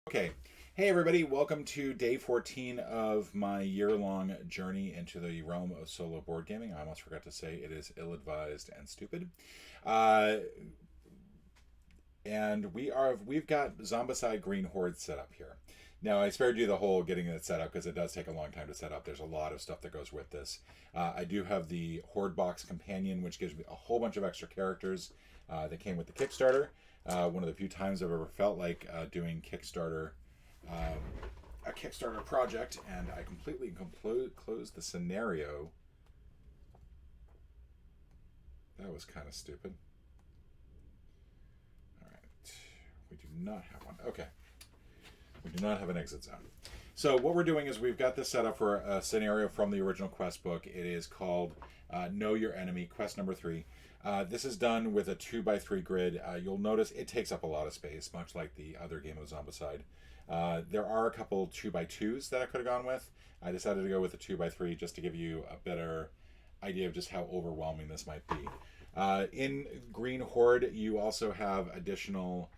Okay. Hey, everybody. Welcome to day 14 of my year-long journey into the realm of solo board gaming. I almost forgot to say it is ill-advised and stupid. Uh, and we've got Zombicide Green Horde set up here. Now, I spared you the whole getting it set up because it does take a long time to set up. There's a lot of stuff that goes with this. I do have the Horde Box Companion, which gives me a whole bunch of extra characters that came with the Kickstarter. One of the few times I've ever felt like doing um, a Kickstarter project, and I completely closed the scenario. That was kind of stupid. All right, we do not have one. Okay, we do not have an exit zone. So what we're doing is we've got this set up for a scenario from the original quest book. It is called Know Your Enemy, quest number 3. This is done with a 2x3 grid. You'll notice it takes up a lot of space, much like the other game of Zombicide. There are a couple 2x2s that I could have gone with. I decided to go with a 2x3 just to give you a better idea of just how overwhelming this might be. In Green Horde, you also have additional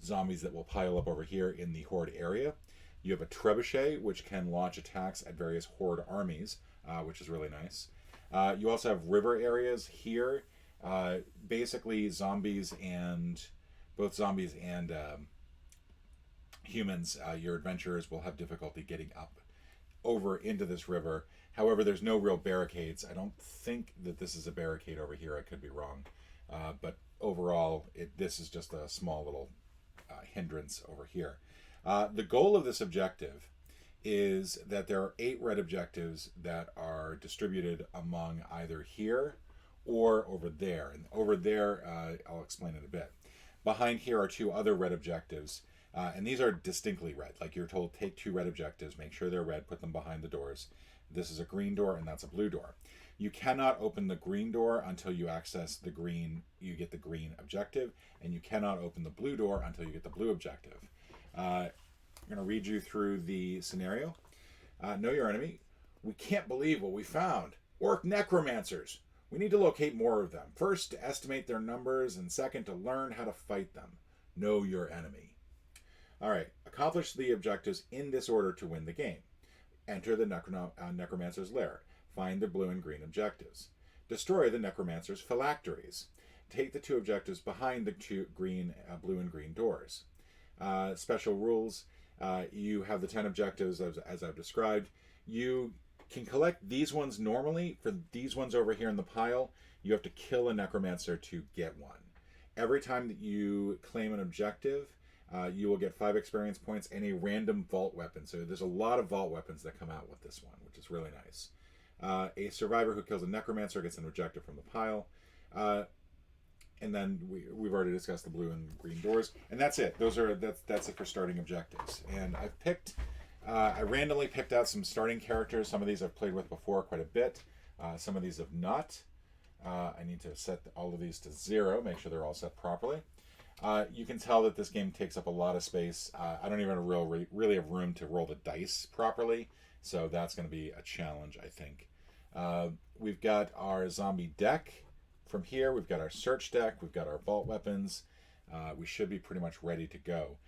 zombies that will pile up over here in the Horde area. You have a trebuchet, which can launch attacks at various Horde armies, which is really nice. You also have river areas here. Basically, both zombies and humans, your adventurers will have difficulty getting up over into this river. However, there's no real barricades. I don't think that this is a barricade over here. I could be wrong. But overall, this is just a small little hindrance over here. The goal of this objective is that there are 8 red objectives that are distributed among either here or over there. And over there, I'll explain in a bit. Behind here are 2 other red objectives, and these are distinctly red. Like you're told, take 2 red objectives, make sure they're red, put them behind the doors. This is a green door, and that's a blue door. You cannot open the green door until you access the green, you get the green objective, and you cannot open the blue door until you get the blue objective. I'm going to read you through the scenario. Know your enemy. We can't believe what we found. Orc necromancers. We need to locate more of them. First, to estimate their numbers, and second, to learn how to fight them. Know your enemy. All right. Accomplish the objectives in this order to win the game. Enter the necromancer's lair. Find the blue and green objectives. Destroy the necromancer's phylacteries. Take the 2 objectives behind the 2 blue and green doors. Special rules. You have the 10 objectives as I've described. You can collect these ones normally. For these ones over here in the pile, you have to kill a necromancer to get one. Every time that you claim an objective, you will get 5 experience points and a random vault weapon. So there's a lot of vault weapons that come out with this one, which is really nice. A survivor who kills a necromancer gets an objective from the pile. And then we've already discussed the blue and green doors, and that's it. That's it for starting objectives. And I randomly picked out some starting characters. Some of these I've played with before quite a bit. Some of these have not. I need to set all of these to 0, make sure they're all set properly. You can tell that this game takes up a lot of space. I don't even really have room to roll the dice properly, so that's going to be a challenge, I think. We've got our zombie deck. From here, we've got our search deck, we've got our vault weapons. We should be pretty much ready to go.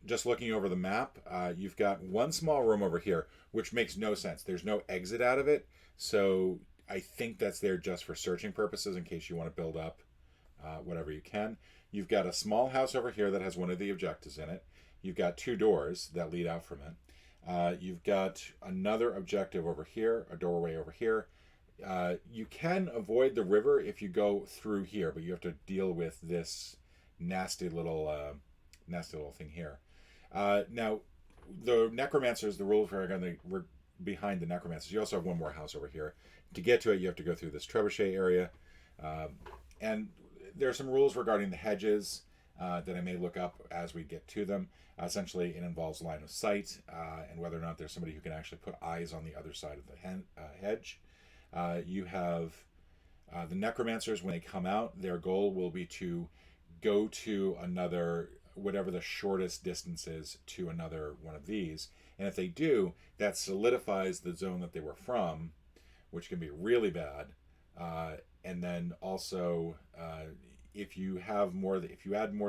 Just looking over the map, you've got one small room over here, which makes no sense. There's no exit out of it, so I think that's there just for searching purposes in case you want to build up whatever you can. You've got a small house over here that has one of the objectives in it. You've got 2 doors that lead out from it. You've got another objective over here, a doorway over here. You can avoid the river if you go through here, but you have to deal with this nasty little thing here. Now, the necromancers, the rules are going to behind the necromancers. You also have one more house over here. To get to it, you have to go through this trebuchet area, and there are some rules regarding the hedges that I may look up as we get to them. Essentially, it involves line of sight and whether or not there's somebody who can actually put eyes on the other side of the hedge. You have the necromancers. When they come out, their goal will be to go to another, whatever the shortest distance is to another one of these. And if they do, that solidifies the zone that they were from, which can be really bad. And then also, if you add more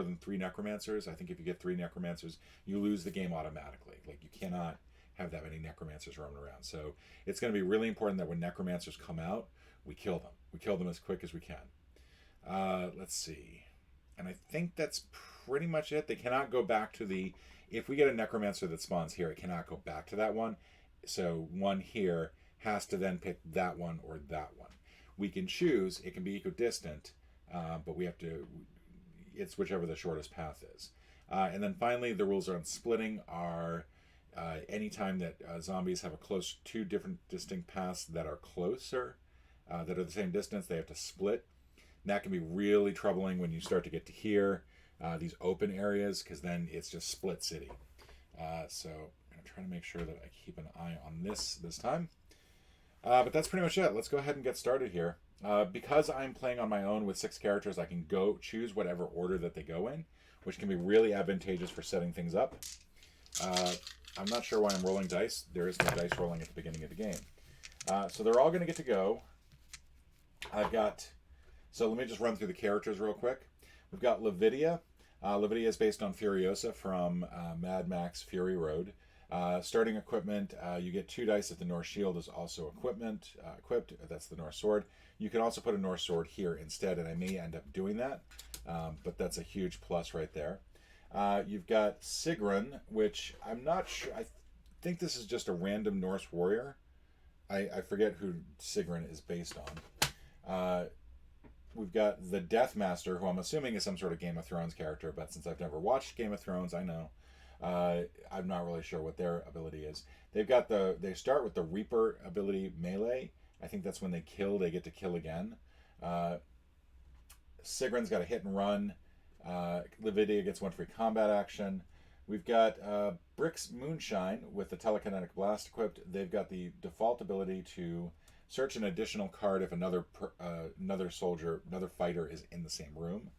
than 3 necromancers, I think if you get 3 necromancers, you lose the game automatically. Like, you cannot have that many necromancers roaming around. So it's going to be really important that when necromancers come out, we kill them. We kill them as quick as we can. Let's see. And I think that's pretty much it. They cannot go back to the... If we get a necromancer that spawns here, it cannot go back to that one. So one here has to then pick that one or that one. We can choose. It can be equidistant, but we have to... It's whichever the shortest path is. And then finally, the rules on splitting are... anytime that zombies have two different distinct paths that are closer, that are the same distance, they have to split. And that can be really troubling when you start to get to here, these open areas, because then it's just split city. So I'm going to try to make sure that I keep an eye on this time. But that's pretty much it. Let's go ahead and get started here. Because I'm playing on my own with 6 characters, I can choose whatever order that they go in, which can be really advantageous for setting things up. I'm not sure why I'm rolling dice. There is no dice rolling at the beginning of the game. So they're all going to get to go. So let me just run through the characters real quick. We've got Lavidia. Lavidia is based on Furiosa from Mad Max Fury Road. Starting equipment, you get 2 dice if the Norse shield is also equipped. That's the Norse sword. You can also put a Norse sword here instead, and I may end up doing that. But that's a huge plus right there. You've got Sigrun, which I'm not sure. I think this is just a random Norse warrior. I forget who Sigrun is based on. We've got the Deathmaster, who I'm assuming is some sort of Game of Thrones character, but since I've never watched Game of Thrones, I know. I'm not really sure what their ability is. They start with the Reaper ability melee. I think that's when they get to kill again. Sigrun's got a hit and run. Lavidia gets 1 free combat action. We've got Brick's Moonshine with the telekinetic blast equipped. They've got the default ability to search an additional card if another fighter is in the same room.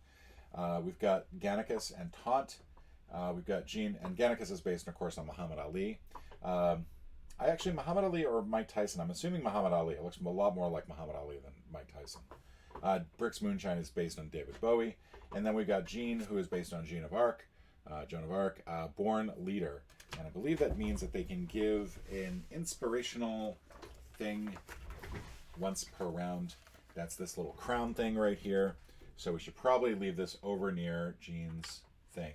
We've got Gannicus and Taunt. We've got Jean, and Gannicus is based, of course, on Muhammad Ali. Muhammad Ali or Mike Tyson. I'm assuming Muhammad Ali. It looks a lot more like Muhammad Ali than Mike Tyson. Brick's Moonshine is based on David Bowie. And then we've got Jean, who is based on Joan of Arc. Born Leader. And I believe that means that they can give an inspirational thing once per round. That's this little crown thing right here. So we should probably leave this over near Jean's thing.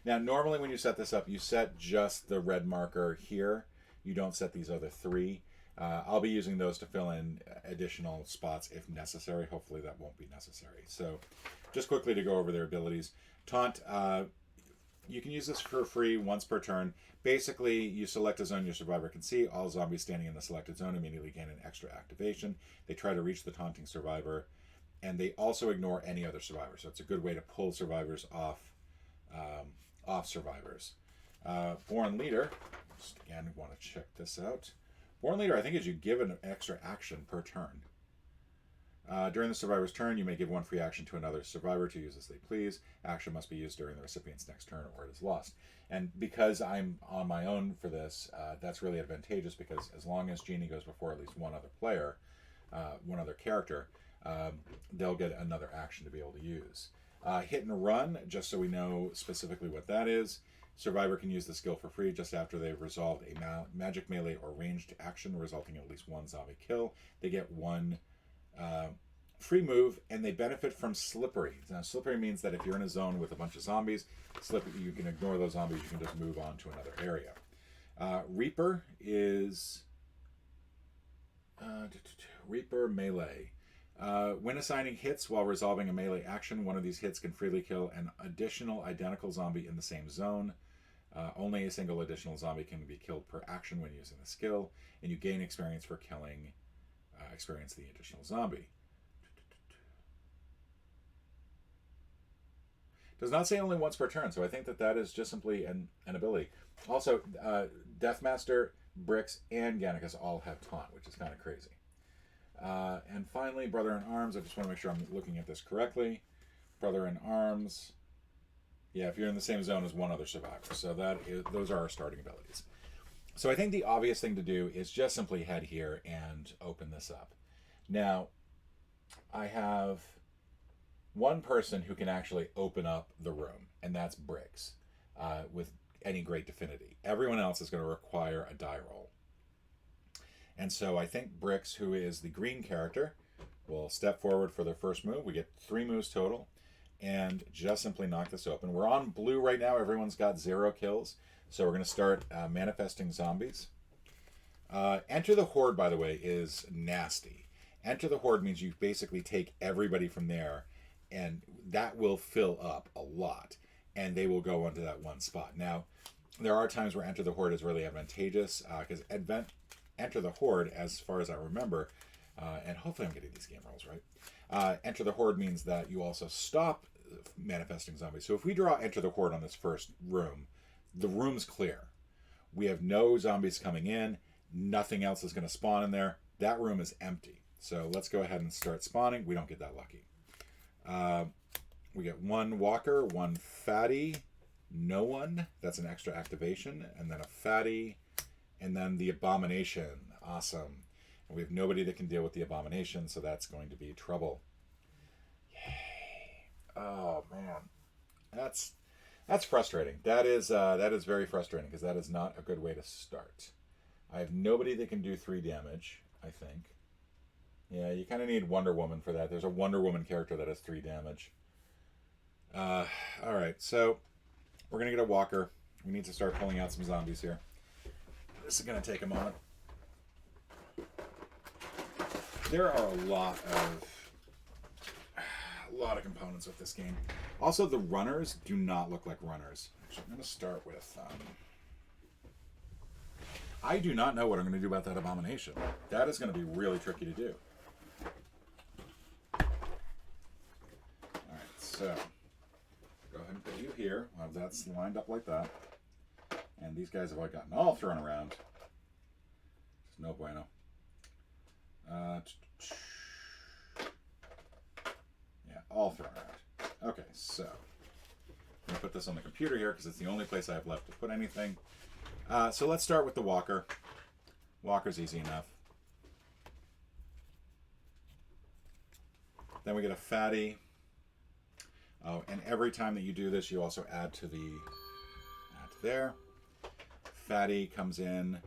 Now, normally when you set this up, you set just the red marker here. You don't set these other 3. I'll be using those to fill in additional spots if necessary. Hopefully that won't be necessary. So just quickly to go over their abilities. Taunt, you can use this for free once per turn. Basically, you select a zone your survivor can see. All zombies standing in the selected zone immediately gain an extra activation. They try to reach the taunting survivor, and they also ignore any other survivor. So it's a good way to pull survivors off survivors. Born Leader, just again, want to check this out. Born Leader, I think, is you give an extra action per turn. During the survivor's turn, you may give 1 free action to another survivor to use as they please. Action must be used during the recipient's next turn or it is lost. And because I'm on my own for this, that's really advantageous because as long as Genie goes before at least one other player, one other character, they'll get another action to be able to use. Hit and Run, just so we know specifically what that is. Survivor can use the skill for free just after they've resolved a magic melee or ranged action resulting in at least 1 zombie kill. They get 1 free move, and they benefit from Slippery. Now, Slippery means that if you're in a zone with a bunch of zombies, you can ignore those zombies. You can just move on to another area. Reaper is Reaper melee. When assigning hits while resolving a melee action, one of these hits can freely kill an additional identical zombie in the same zone. Only a single additional zombie can be killed per action when using the skill, and you gain experience for killing the additional zombie. Does not say only once per turn, so I think that is just simply an ability. Also, Deathmaster, Bricks, and Gannicus all have Taunt, which is kind of crazy. And finally, Brother in Arms. I just want to make sure I'm looking at this correctly. Brother in Arms. Yeah, if you're in the same zone as one other survivor. So those are our starting abilities. So I think the obvious thing to do is just simply head here and open this up. Now, I have one person who can actually open up the room, and that's Briggs, with any great affinity. Everyone else is going to require a die roll. And so I think Brix, who is the green character, will step forward for their first move. We get 3 moves total, and just simply knock this open. We're on blue right now. Everyone's got 0 kills. So we're going to start manifesting zombies. Enter the Horde, by the way, is nasty. Enter the Horde means you basically take everybody from there, and that will fill up a lot, and they will go onto that one spot. Now, there are times where Enter the Horde is really advantageous, because Enter the Horde, as far as I remember, and hopefully I'm getting these game rolls right, Enter the Horde means that you also stop manifesting zombies. So if we draw Enter the Horde on this first room, the room's clear. We have no zombies coming in. Nothing else is going to spawn in there. That room is empty. So let's go ahead and start spawning. We don't get that lucky. We get 1 walker, 1 fatty, no one. That's an extra activation. And then a fatty. And then the abomination. Awesome. And we have nobody that can deal with the abomination, so that's going to be trouble. Yay. Oh, man. That's frustrating. That is very frustrating, because that is not a good way to start. I have nobody that can do 3 damage, I think. Yeah, you kind of need Wonder Woman for that. There's a Wonder Woman character that has 3 damage. Alright, so we're going to get a walker. We need to start pulling out some zombies here. This is going to take a moment. There are a lot of components with this game. Also, the runners do not look like runners. Actually, I'm going to start with... I do not know what I'm going to do about that abomination. That is going to be really tricky to do. Alright, so... Go ahead and put you here. Well, that's lined up like that. And these guys have all gotten all thrown around. It's no bueno. Yeah, all thrown around. Okay, so... I'm going to put this on the computer here because it's the only place I have left to put anything. So let's start with the walker. Walker's easy enough. Then we get a fatty. Oh, and every time that you do this, you also add to there. Fatty comes in.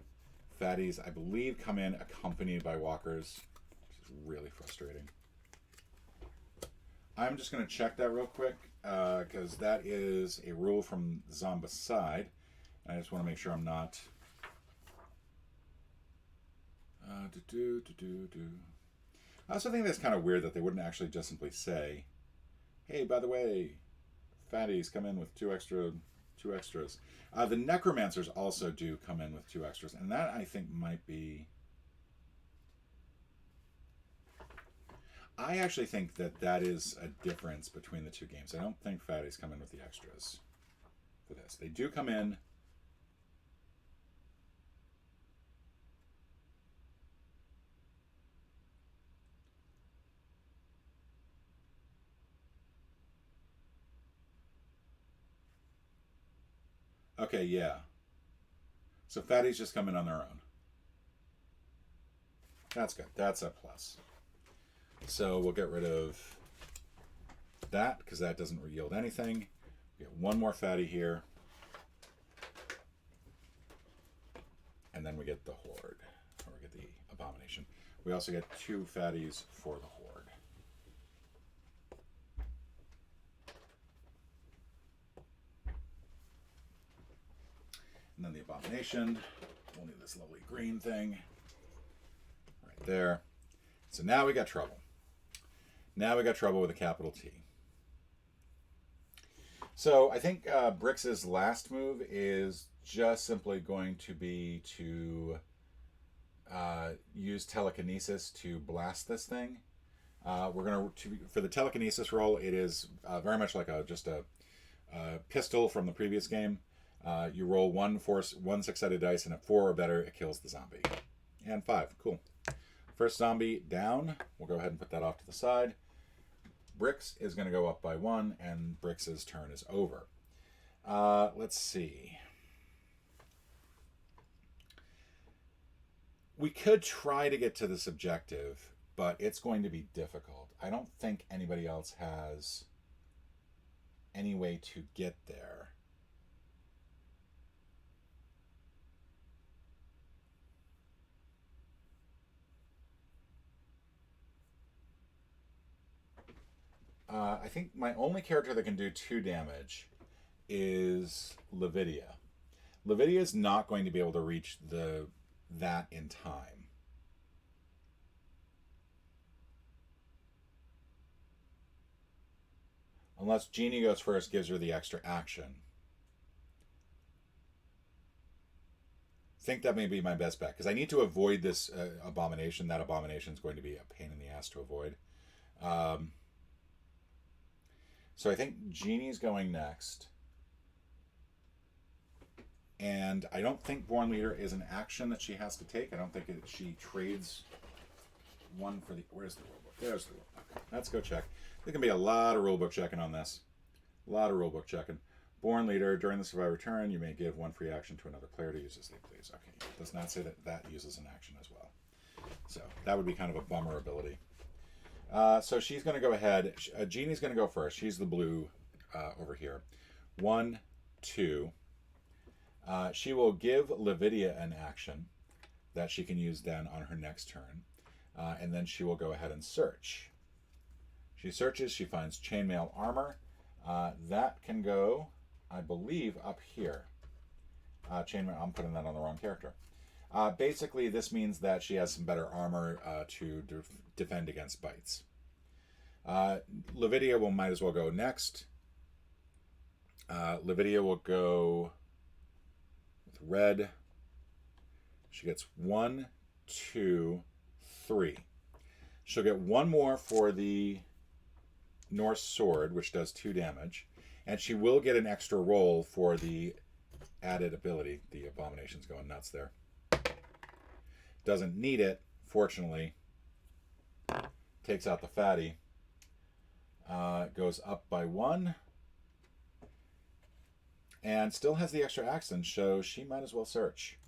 Fatties, I believe, come in accompanied by walkers, which is really frustrating. I'm just going to check that real quick, because that is a rule from Zombicide. I just want to make sure I'm not... I also think that's kind of weird that they wouldn't actually just simply say, hey, by the way, fatties come in with 2 extras. The necromancers also do come in with 2 extras, and that I think might be... I actually think that that is a difference between the 2 games. I don't think fatties come in with the extras for this. They do come in... Okay, yeah. So fatties just come in on their own. That's good. That's a plus. So we'll get rid of that, because that doesn't yield anything. We get 1 more fatty here. And then we get the Horde. Or we get the Abomination. We also get 2 fatties for the Horde. And then the Abomination. We'll need this lovely green thing. Right there. So now we got trouble. Now we got trouble with a capital T. So I think Brix's last move is just simply going to be to use telekinesis to blast this thing. We're going to, for the telekinesis roll, it is very much like just a pistol from the previous game. You roll 1 6-sided dice, and at 4 or better, it kills the zombie. And 5, cool. First zombie down. We'll go ahead and put that off to the side. Brix is going to go up by 1, and Brix's turn is over. Let's see. We could try to get to this objective but it's going to be difficult. I don't think anybody else has any way to get there. I think my only character that can do 2 damage is Levidia. Levidia is not going to be able to reach that in time. Unless Jeannie goes first, gives her the extra action. I think that may be my best bet, because I need to avoid this abomination. That abomination is going to be a pain in the ass to avoid. So I think Jeannie's going next. And I don't think Born Leader is an action that she has to take. I don't think she trades one for the... Where's the rulebook? There's the rulebook. Let's go check. There can be a lot of rulebook checking on this. A lot of rulebook checking. Born Leader, during the Survivor turn, you may give 1 free action to another player to use as they please. Okay, it does not say that uses an action as well. So that would be kind of a bummer ability. So she's going to go ahead. Jeannie's going to go first. She's the blue over here. 1, 2. She will give Levidia an action that she can use then on her next turn. And then she will go ahead and search. She searches. She finds chainmail armor. That can go, I believe, up here. Chainmail. I'm putting that on the wrong character. Basically, this means that she has some better armor to defend against bites. Levidia might as well go next. Levidia will go with red. She gets 1, 2, 3. She'll get 1 more for the Norse sword, which does 2 damage. And she will get an extra roll for the added ability. The abomination's going nuts there. Doesn't need it, fortunately. Takes out the fatty. Goes up by 1. And still has the extra action, so she might as well search.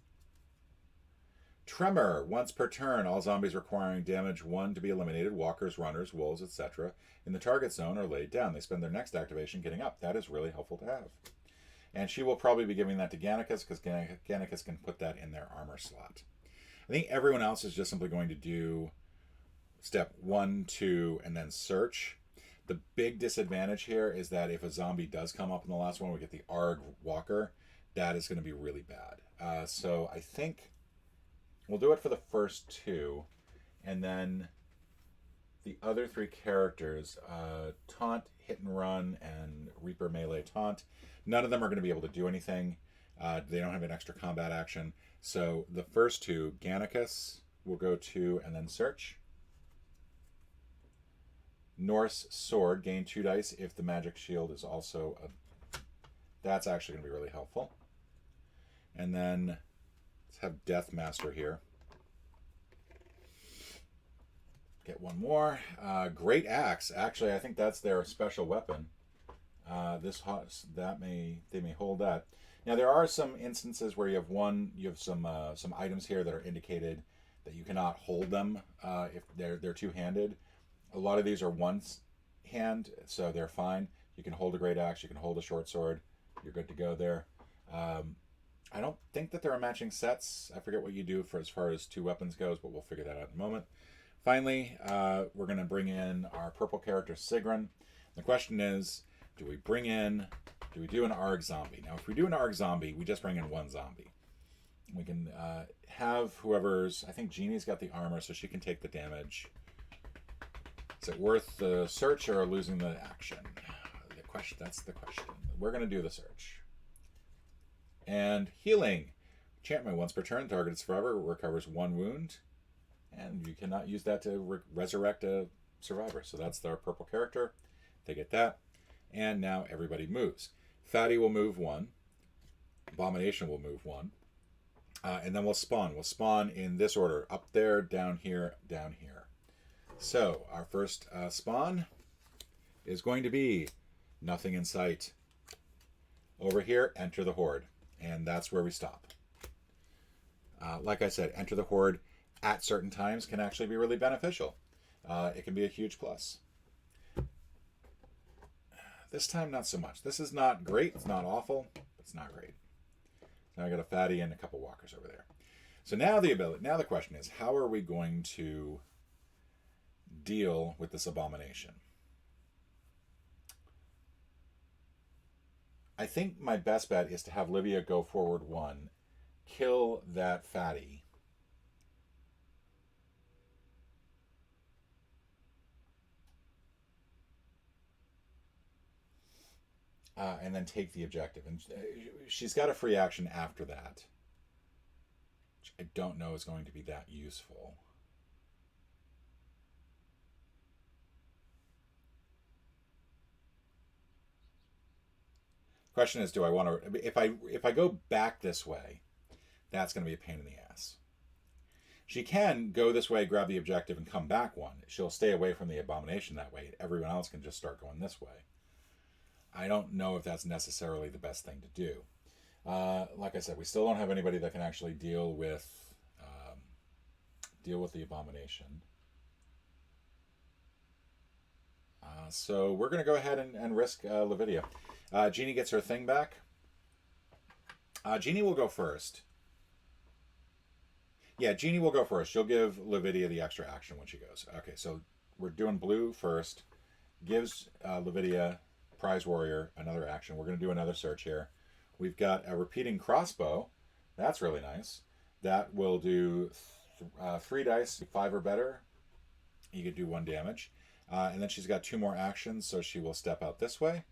Tremor. Once per turn, all zombies requiring damage 1 to be eliminated, walkers, runners, wolves, etc., in the target zone are laid down. They spend their next activation getting up. That is really helpful to have. And she will probably be giving that to Gannicus, because Gannicus can put that in their armor slot. I think everyone else is just simply going to do step 1, 2, and then search. The big disadvantage here is that if a zombie does come up in the last one, we get the Arg Walker. That is going to be really bad. So I think we'll do it for the first 2. And then the other 3 characters, Taunt, Hit and Run, and Reaper Melee Taunt, none of them are going to be able to do anything. They don't have an extra combat action. So the first 2, Gannicus will go to and then search. Norse Sword, gain 2 dice if the magic shield is also a... That's actually going to be really helpful. And then let's have Death Master here. Get 1 more. Great Axe. Actually, I think that's their special weapon. They may hold that. Now there are some instances where you have some items here that are indicated that you cannot hold them if they're two-handed. A lot of these are one hand, so they're fine. You can hold a great axe, you can hold a short sword. You're good to go there. I don't think that there are matching sets. I forget what you do for as far as 2 weapons goes, but we'll figure that out in a moment. Finally, we're going to bring in our purple character, Sigrun. The question is, do we do an ARG zombie? Now, if we do an ARG zombie, we just bring in 1 zombie. We can have whoever's... I think Jeannie's got the armor, so she can take the damage. Is it worth the search or losing the action? That's the question. We're going to do the search. And healing. Enchantment once per turn. Targeted survivor recovers 1 wound. And you cannot use that to resurrect a survivor. So that's our purple character. They get that. And now everybody moves. Fatty will move 1. Abomination will move 1. And then we'll spawn. We'll spawn in this order. Up there, down here, down here. So our first spawn is going to be nothing in sight. Over here, enter the Horde. And that's where we stop. Like I said, enter the Horde at certain times can actually be really beneficial. it can be a huge plus. This time, not so much. This is not great. It's not awful. It's not great. Now I got a fatty and a couple walkers over there. So now the question is, how are we going to deal with this abomination? I think my best bet is to have Livia go forward 1, kill that fatty. And then take the objective. And she's got a free action after that, which I don't know is going to be that useful. Question is, do I want to... If I go back this way, that's going to be a pain in the ass. She can go this way, grab the objective, and come back 1. She'll stay away from the abomination that way. Everyone else can just start going this way. I don't know if that's necessarily the best thing to do. Like I said, we still don't have anybody that can actually deal with the abomination. So we're going to go ahead and risk Lavidia. Jeannie gets her thing back. Jeannie will go first. Yeah, Jeannie will go first. She'll give Lavidia the extra action when she goes. Okay, so we're doing blue first. Gives Lavidia... Prize Warrior, another action. We're going to do another search here. We've got a repeating crossbow. That's really nice. That will do 3 dice, 5 or better. You could do 1 damage. And then she's got 2 more actions, so she will step out this way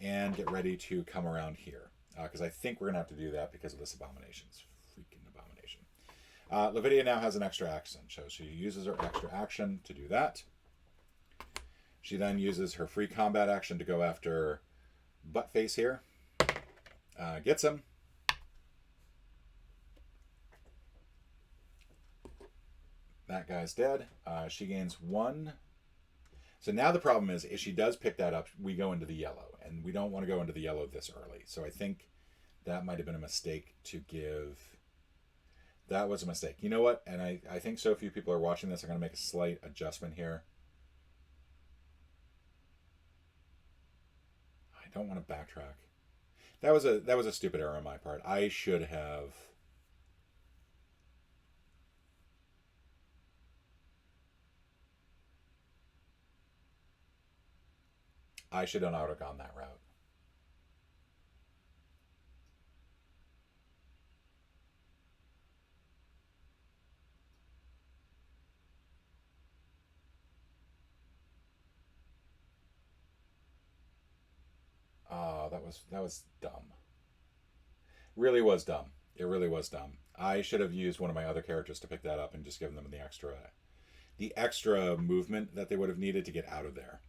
and get ready to come around here. Because I think we're going to have to do that because of this abomination. It's freaking abomination. Lavidia now has an extra action, so she uses her extra action to do that. She then uses her free combat action to go after Buttface here. Gets him. That guy's dead. She gains 1. So now the problem is, if she does pick that up, we go into the yellow. And we don't want to go into the yellow this early. So I think that might have been a mistake to give. That was a mistake. You know what? And I think so few people are watching this. I'm going to make a slight adjustment here. Don't want to backtrack. That was a stupid error on my part. I should have... I should not have gone that route. That was dumb. Really was dumb. It really was dumb. I should have used one of my other characters to pick that up and just given them the extra movement that they would have needed to get out of there.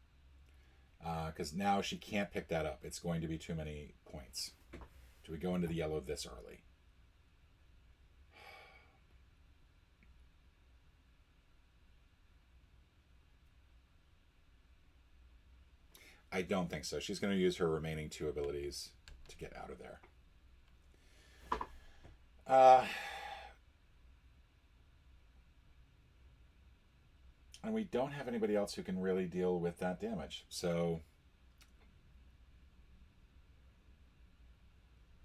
Because now she can't pick that up. It's going to be too many points. Do we go into the yellow this early? I don't think so. She's going to use her remaining 2 abilities to get out of there. And we don't have anybody else who can really deal with that damage. So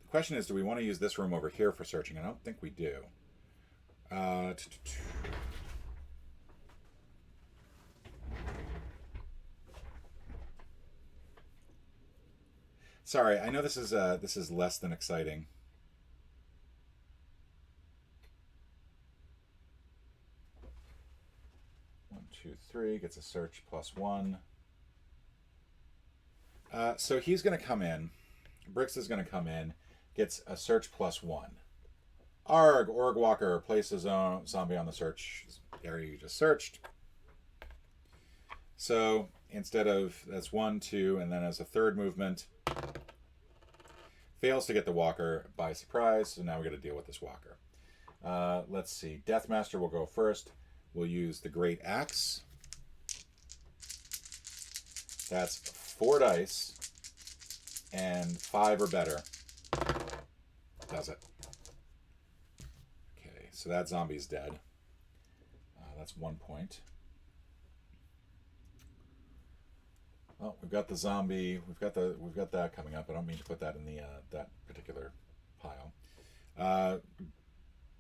the question is, do we want to use this room over here for searching? I don't think we do. Sorry, I know this is less than exciting. One, two, three gets a search +1. So he's going to come in. Brix is going to come in, gets a search +1. Arg, Org Walker, place a zombie on the search area you just searched. So instead of, that's 1, 2, and then as a third movement, fails to get the walker by surprise, so now we got to deal with this walker. Let's see. Deathmaster will go first. We'll use the Great Axe. That's 4 dice, and 5 or better. Does it. Okay, so that zombie's dead. That's 1 point. Well, we've got the zombie. We've got that coming up. I don't mean to put that in the that particular pile.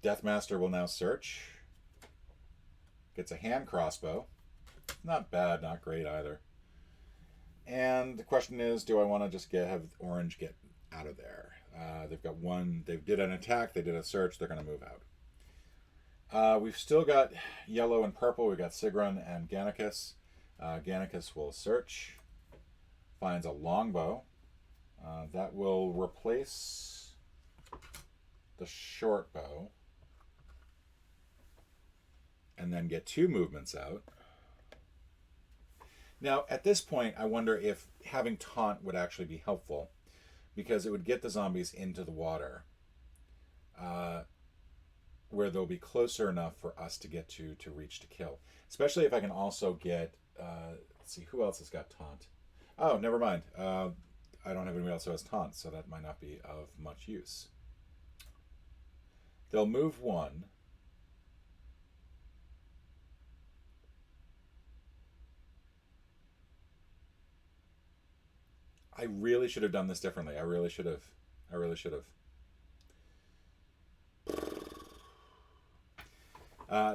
Deathmaster will now search. Gets a hand crossbow. Not bad, not great either. And the question is, do I want to just have orange get out of there? They've got one. They did an attack. They did a search. They're going to move out. We've still got yellow and purple. We've got Sigrun and Gannicus. Gannicus will search. Finds a longbow. That will replace the short bow. And then get 2 movements out. Now, at this point, I wonder if having taunt would actually be helpful, because it would get the zombies into the water, where they'll be closer enough for us to get to reach to kill. Especially if I can also get, let's see, who else has got taunt? Oh, never mind. I don't have anybody else who has taunt, so that might not be of much use. They'll move 1. I really should have done this differently. I really should have.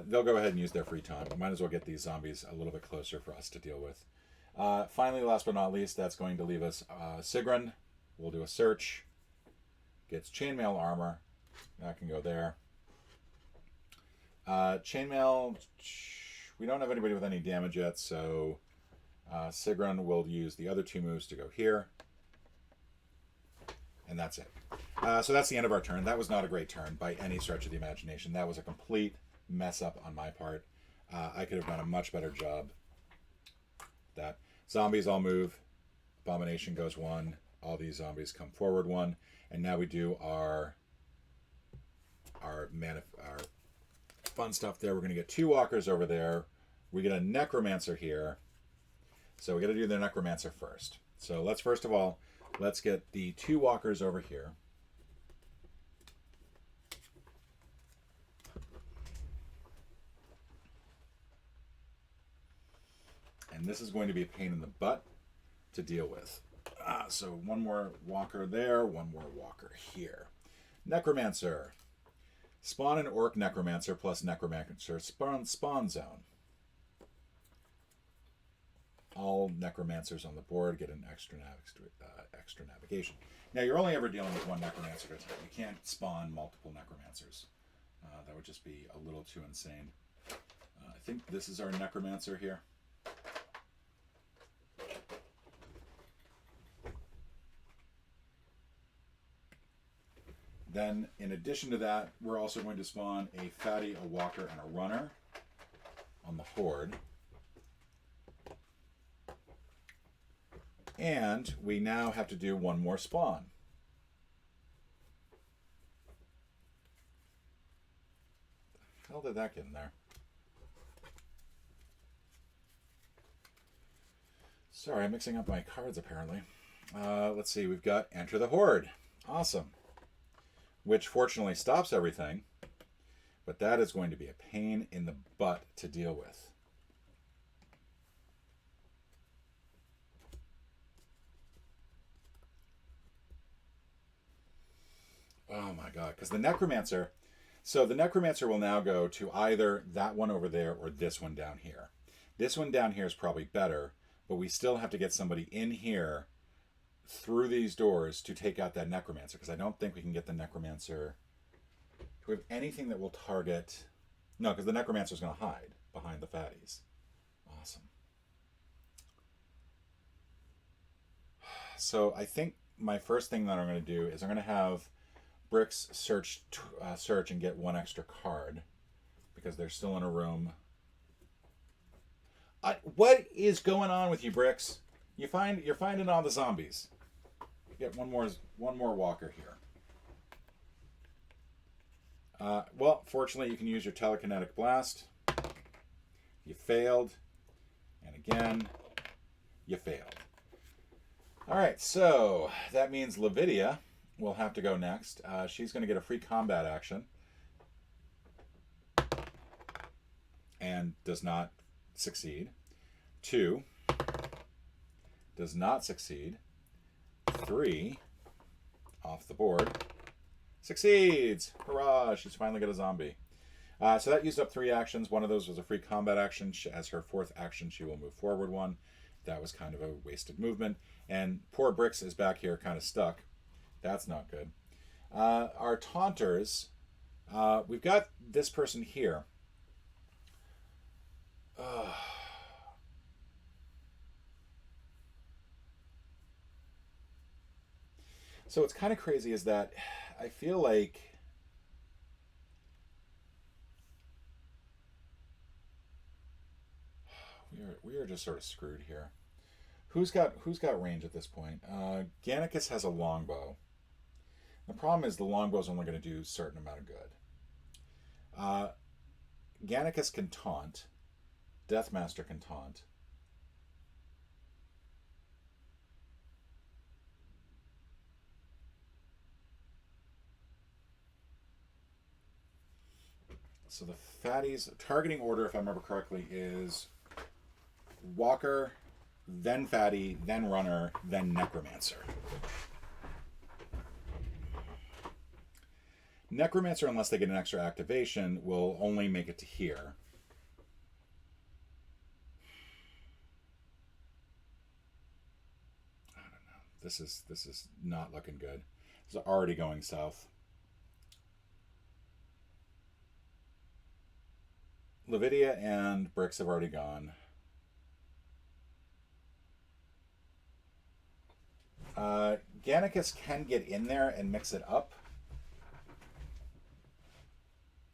They'll go ahead and use their free time. Might as well get these zombies a little bit closer for us to deal with. Finally, last but not least, that's going to leave us Sigrun. We'll do a search. Gets chainmail armor. That can go there. Chainmail, we don't have anybody with any damage yet, so Sigrun will use the other 2 moves to go here. And that's it. So that's the end of our turn. That was not a great turn by any stretch of the imagination. That was a complete mess up on my part. I could have done a much better job. That zombies all move. Abomination goes 1. All these zombies come forward 1. And now we do our fun stuff there. We're going to get 2 walkers over there. We get a necromancer here. So we got to do the necromancer first. So let's first of all, let's get the 2 walkers over here. And this is going to be a pain in the butt to deal with. So 1 more walker there, 1 more walker here. Necromancer. Spawn an orc necromancer plus necromancer spawn zone. All necromancers on the board get an extra navigation. Now, you're only ever dealing with 1 necromancer at a time. You can't spawn multiple necromancers. That would just be a little too insane. I think this is our necromancer here. Then, in addition to that, we're also going to spawn a fatty, a walker, and a runner on the Horde. And we now have to do 1 more spawn. How did that get in there? Sorry, I'm mixing up my cards apparently. Let's see, we've got Enter the Horde. Awesome. Which fortunately stops everything, but that is going to be a pain in the butt to deal with. Oh my god, because the necromancer, so the necromancer will now go to either that one over there or this one down here. This one down here is probably better, but we still have to get somebody in here through these doors to take out that necromancer, because I don't think we can get the necromancer. Do we have anything that will target? No, because the necromancer is going to hide behind the fatties. Awesome. So I think my first thing that I'm going to do is I'm going to have Bricks search and get 1 extra card, because they're still in a room. What is going on with you, Bricks? You're finding all the zombies. You get one more walker here. Well, fortunately, you can use your telekinetic blast. You failed, and again, you failed. All right, so that means Lavidia will have to go next. She's going to get a free combat action, and does not succeed. 2. Does not succeed. 3 off the board. Succeeds! Hurrah! She's finally got a zombie. So that used up 3 actions. One of those was a free combat action. As her 4th action, she will move forward 1. That was kind of a wasted movement. And poor Brix is back here kind of stuck. That's not good. Our taunters, we've got this person here. So what's kind of crazy is that I feel like we are just sort of screwed here. Who's got range at this point? Gannicus has a longbow. The problem is the longbow is only going to do a certain amount of good. Gannicus can taunt. Deathmaster can taunt. So the fatties targeting order, if I remember correctly, is Walker, then Fatty, then Runner, then Necromancer. Necromancer, unless they get an extra activation, will only make it to here. I don't know. This is not looking good. This is already going south. Lavidia and Brix have already gone. Gannicus can get in there and mix it up.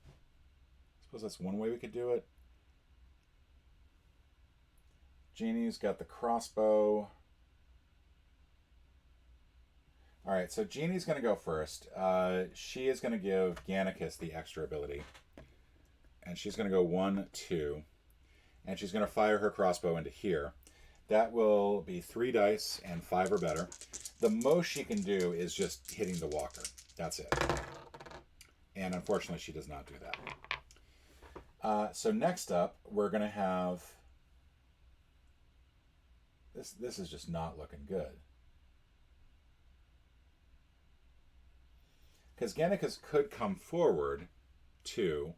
I suppose that's one way we could do it. Jeannie's got the crossbow. Alright, so Jeannie's going to go first. She is going to give Gannicus the extra ability. And she's going to go 1, 2. And she's going to fire her crossbow into here. That will be 3 dice and 5 or better. The most she can do is just hitting the walker. That's it. And unfortunately, she does not do that. So next up, we're going to have... This is just not looking good. Because Gannicus could come forward, 2,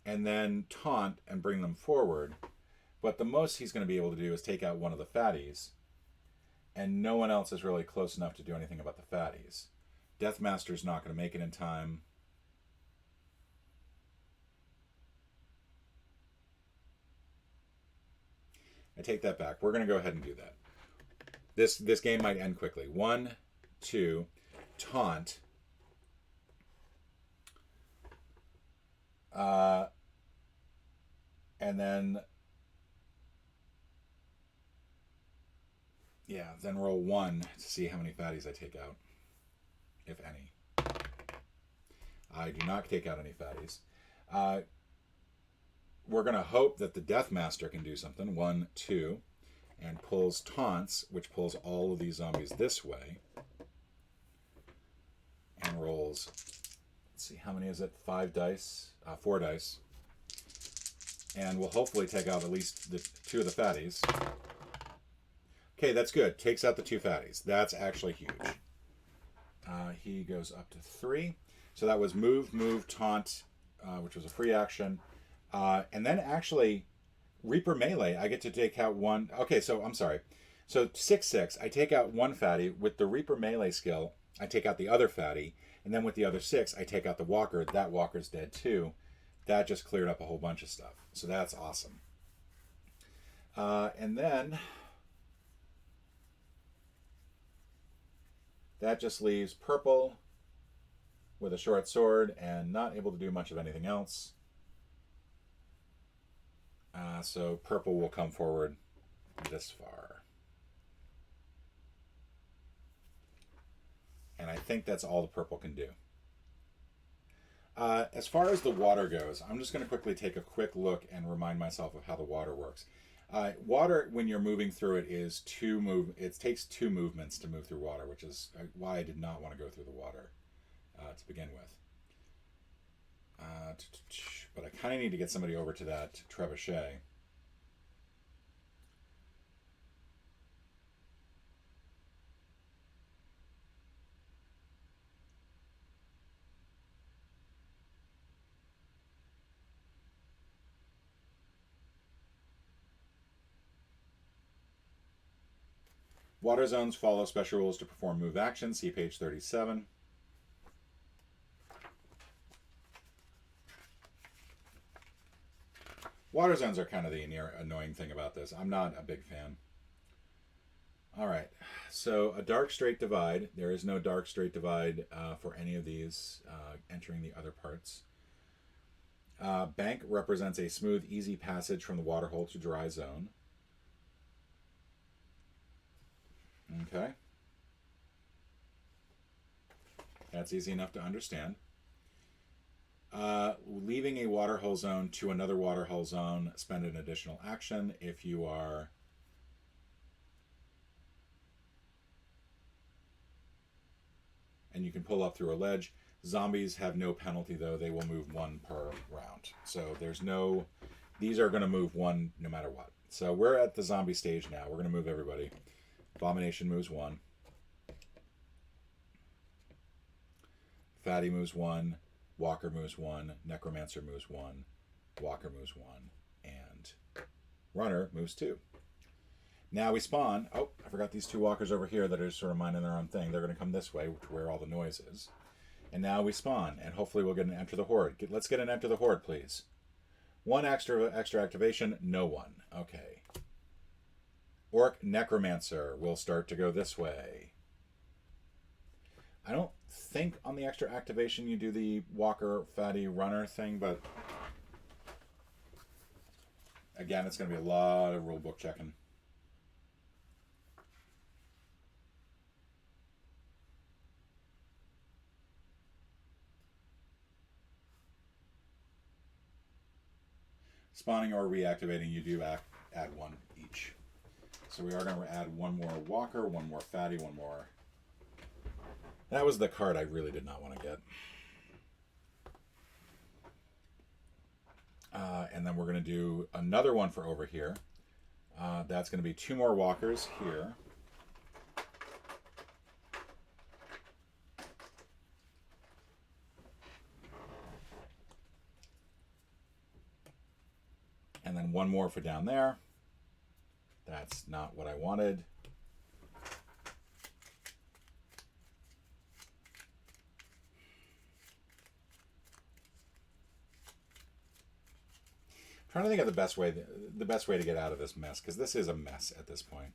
and then taunt and bring them forward. But the most he's going to be able to do is take out one of the fatties. And no one else is really close enough to do anything about the fatties. Deathmaster's not going to make it in time. I take that back. We're going to go ahead and do that. This game might end quickly. 1, 2, taunt. And then... yeah, then roll 1 to see how many fatties I take out, if any. I do not take out any fatties. We're going to hope that the Deathmaster can do something. 1, 2, and pulls taunts, which pulls all of these zombies this way. And rolls, let's see, how many is it? 5 dice? 4 dice. And we'll hopefully take out at least the 2 of the fatties. Okay, that's good. Takes out the 2 fatties. That's actually huge. He goes up to 3. So that was move, taunt, which was a free action. And then actually, Reaper Melee, I get to take out 1. Okay, so I'm sorry. So 6/6, I take out 1 fatty. With the Reaper Melee skill, I take out the other fatty. And then with the other 6, I take out the walker. That walker's dead too. That just cleared up a whole bunch of stuff. So that's awesome. And then... that just leaves purple with a short sword and not able to do much of anything else. So purple will come forward this far. And I think that's all the purple can do. As far as the water goes, I'm just going to quickly take a quick look and remind myself of how the water works. Water, when you're moving through it, is it takes 2 movements to move through water, which is why I did not want to go through the water to begin with. But I kind of need to get somebody over to that trebuchet. Water zones follow special rules to perform move actions. See page 37. Water zones are kind of the annoying thing about this. I'm not a big fan. All right, so a dark straight divide. There is no dark straight divide for any of these entering the other parts. Bank represents a smooth, easy passage from the waterhole to dry zone. Okay. That's easy enough to understand. Leaving a waterhole zone to another waterhole zone, spend an additional action if you are... And you can pull up through a ledge. Zombies have no penalty, though. They will move one per round. So there's no... These are going to move one no matter what. So we're at the zombie stage now. We're going to move everybody. Abomination moves one. Fatty moves one. Walker moves one. Necromancer moves one. Walker moves one. And Runner moves two. Now we spawn. Oh, I forgot these two walkers over here that are sort of minding their own thing. They're going to come this way, where all the noise is. And now we spawn, and hopefully we'll get an Enter the Horde. Let's get an Enter the Horde, please. One extra activation, no one. Okay. Orc Necromancer will start to go this way. I don't think on the extra activation you do the Walker, Fatty, Runner thing, but... Again, it's going to be a lot of rulebook checking. Spawning or reactivating, you do add one each. So we are going to add one more Walker, one more Fatty, one more... That was the card I really did not want to get. And then we're going to do another one for over here. That's going to be two more Walkers here. And then one more for down there. That's not what I wanted. I'm trying to think of the best way to get out of this mess, because this is a mess at this point.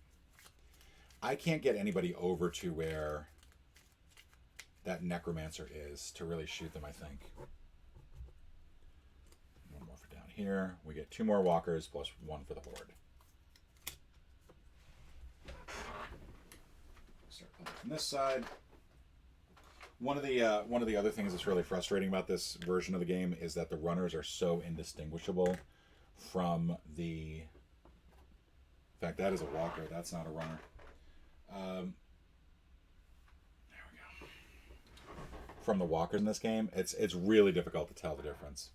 I can't get anybody over to where that Necromancer is to really shoot them, I think. One more for down here. We get two more Walkers plus one for the Horde. Start playing from this side. One of the other things that's really frustrating about this version of the game is that the runners are so indistinguishable from the... In fact, that is a Walker. That's not a runner. There we go. From the Walkers in this game, it's really difficult to tell the difference.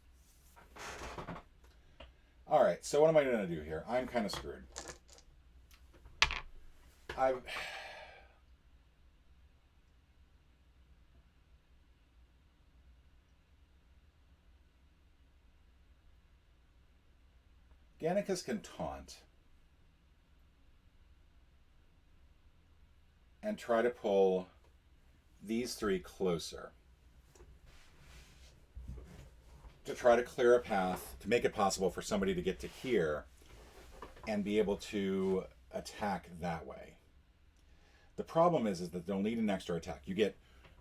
All right, so what am I going to do here? I'm kind of screwed. Gannicus can taunt and try to pull these three closer to try to clear a path to make it possible for somebody to get to here and be able to attack that way. The problem is that they'll need an extra attack. You get...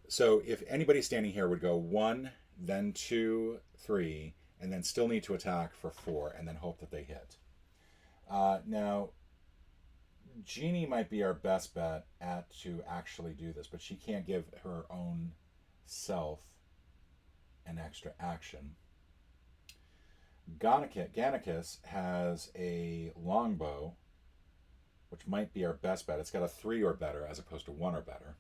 So if anybody standing here would go 1, then 2, 3... and then still need to attack for 4, and then hope that they hit. Now, Jeannie might be our best bet to actually do this, but she can't give her own self an extra action. Gannicus has a longbow, which might be our best bet. It's got a 3 or better as opposed to 1 or better.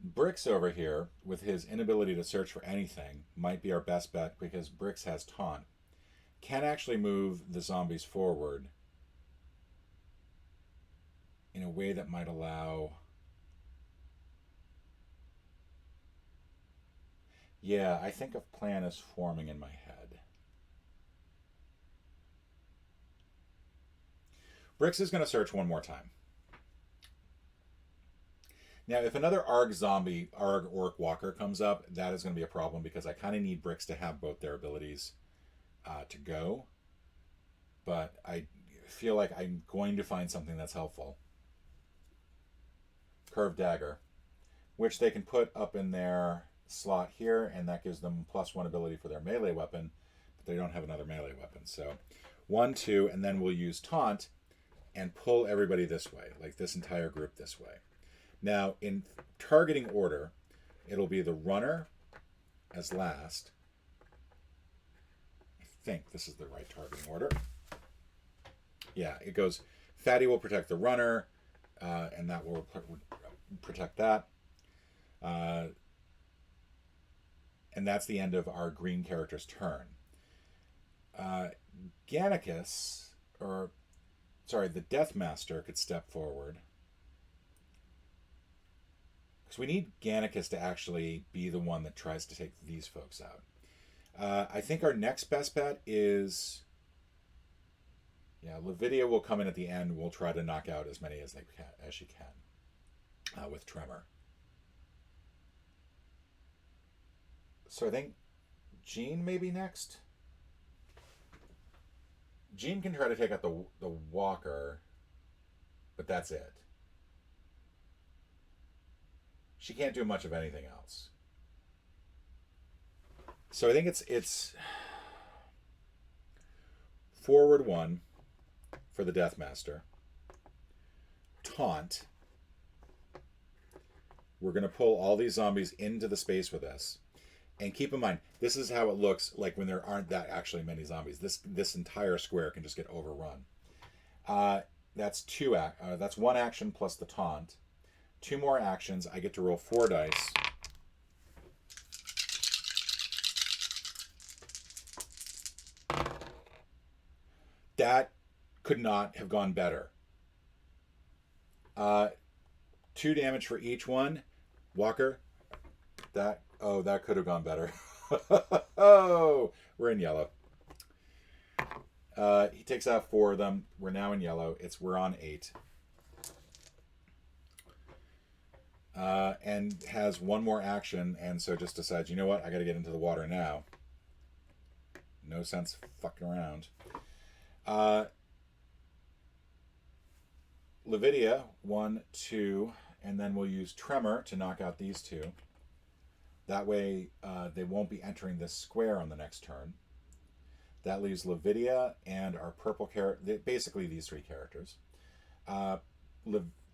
Bricks over here, with his inability to search for anything, might be our best bet because Bricks has taunt. Can actually move the zombies forward in a way that might allow... Yeah, I think a plan is forming in my head. Brix is going to search one more time. Now, if another ARG Orc Walker comes up, that is going to be a problem because I kind of need Brix to have both their abilities to go. But I feel like I'm going to find something that's helpful. Curved Dagger, which they can put up in their slot here, and that gives them +1 ability for their melee weapon, but they don't have another melee weapon. So 1, 2, and then we'll use Taunt and pull everybody this way, like this entire group this way. Now, in targeting order, it'll be the runner as last. I think this is the right targeting order. Yeah, it goes, Fatty will protect the runner, and that will protect that. And that's the end of our green character's turn. Gannicus, the Deathmaster could step forward. Because we need Gannicus to actually be the one that tries to take these folks out. I think our next best bet is... Yeah, Lavidia will come in at the end. We'll try to knock out as many as she can with Tremor. So I think Jean may be next. Jean can try to take out the Walker, but that's it. She can't do much of anything else. So I think it's forward 1 for the Deathmaster. Taunt. We're going to pull all these zombies into the space with us. And keep in mind, this is how it looks like when there aren't that actually many zombies. This entire square can just get overrun. That's 1 action plus the taunt. 2 more actions. I get to roll 4 dice. That could not have gone better. 2 damage for each one. Walker, that could have gone better. Oh, we're in yellow. He takes out 4 of them. We're now in yellow. We're on 8. And has 1 more action, and so just decides, you know what, I got to get into the water now. No sense fucking around. Lavidia, 1, 2, and then we'll use Tremor to knock out these 2. That way, they won't be entering this square on the next turn. That leaves Lavidia and our purple character, basically these 3 characters.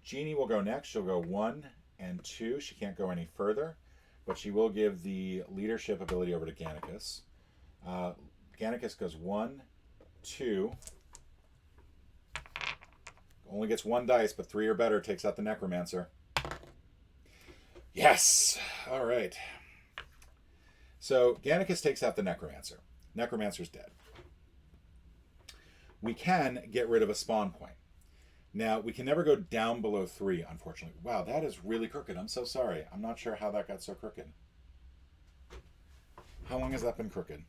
Jeannie will go next. She'll go 1 and 2. She can't go any further, but she will give the leadership ability over to Gannicus. Gannicus goes 1, 2. Only gets 1 dice, but 3 or better takes out the Necromancer. Yes! All right. So Gannicus takes out the Necromancer. Necromancer's dead. We can get rid of a spawn point. Now, we can never go down below 3, unfortunately. Wow, that is really crooked. I'm so sorry. I'm not sure how that got so crooked. How long has that been crooked?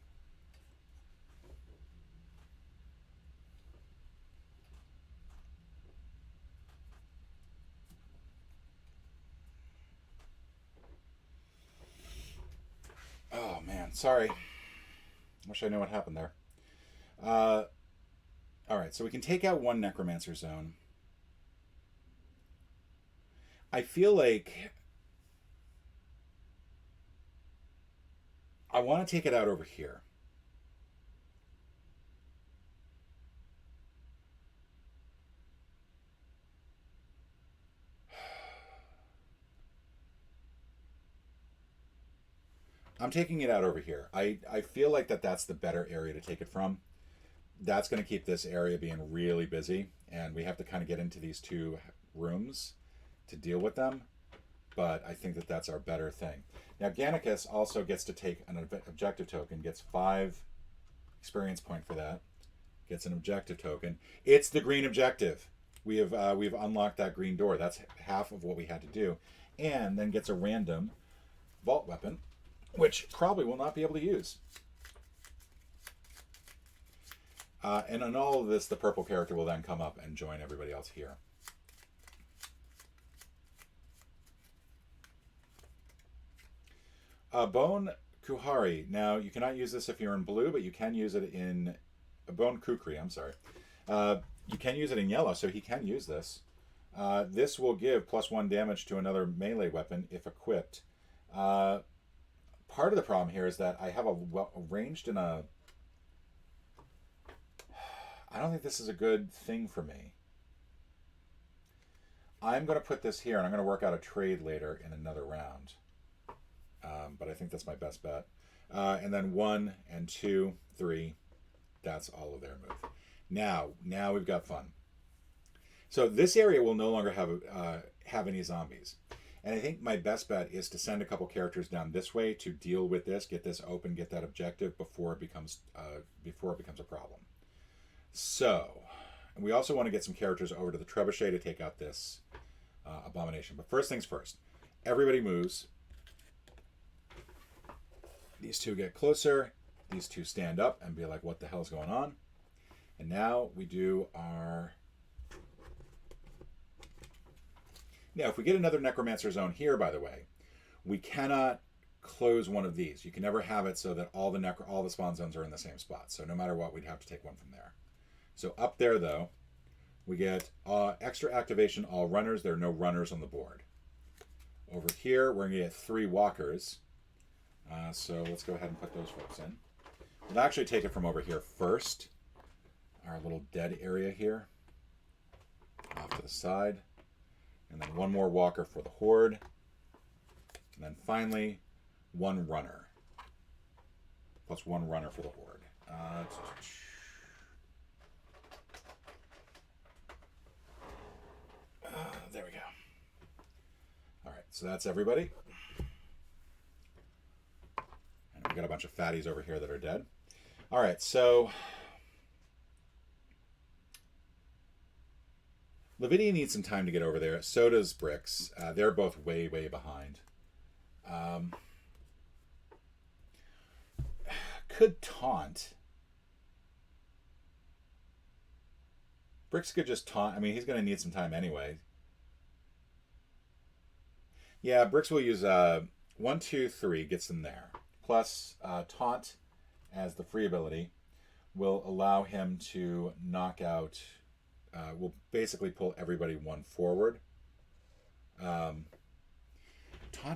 Oh, man. Sorry. Wish I knew what happened there. All right, so we can take out 1 Necromancer zone. I feel like I want to take it out over here. I'm taking it out over here. I feel like that's the better area to take it from. That's going to keep this area being really busy, and we have to kind of get into these 2 rooms to deal with them, but I think that's our better thing. Now, Gannicus also gets to take an objective token, gets 5 experience point for that, gets an objective token. It's the green objective. We've unlocked that green door. That's half of what we had to do, and then gets a random vault weapon. which probably will not be able to use. And on all of this, the purple character will then come up and join everybody else here. Bone Kuhari. Now, you cannot use this if you're in blue, but you can use it in... Bone Kukri, I'm sorry. You can use it in yellow, so he can use this. This will give +1 damage to another melee weapon if equipped. Part of the problem here is that I have a ranged in a... I don't think this is a good thing for me. I'm going to put this here, and I'm going to work out a trade later in another round. But I think that's my best bet. And then 1 and 2, 3. That's all of their move. Now we've got fun. So this area will no longer have any zombies. And I think my best bet is to send a couple characters down this way to deal with this, get this open, get that objective before it becomes a problem. So, and we also want to get some characters over to the trebuchet to take out this abomination. But first things first, everybody moves. These two get closer. These two stand up and be like, what the hell's going on? And now we do our... Now, if we get another Necromancer Zone here, by the way, we cannot close one of these. You can never have it so that all the spawn zones are in the same spot. So no matter what, we'd have to take one from there. So up there, though, we get extra activation, all runners. There are no runners on the board. Over here, we're going to get 3 walkers. So let's go ahead and put those folks in. We'll actually take it from over here first. Our little dead area here. Off to the side. And then 1 more walker for the Horde. And then finally, 1 runner. Plus 1 runner for the Horde. There we go. All right, so that's everybody. And we've got a bunch of fatties over here that are dead. All right, so Lavinia needs some time to get over there. So does Brix. They're both way, way behind. Could taunt. Brix could just taunt. I mean, he's going to need some time anyway. Yeah, Brix will use 1, 2, 3, gets them there. Plus, taunt as the free ability will allow him to knock out... will basically pull everybody 1 forward. Taunt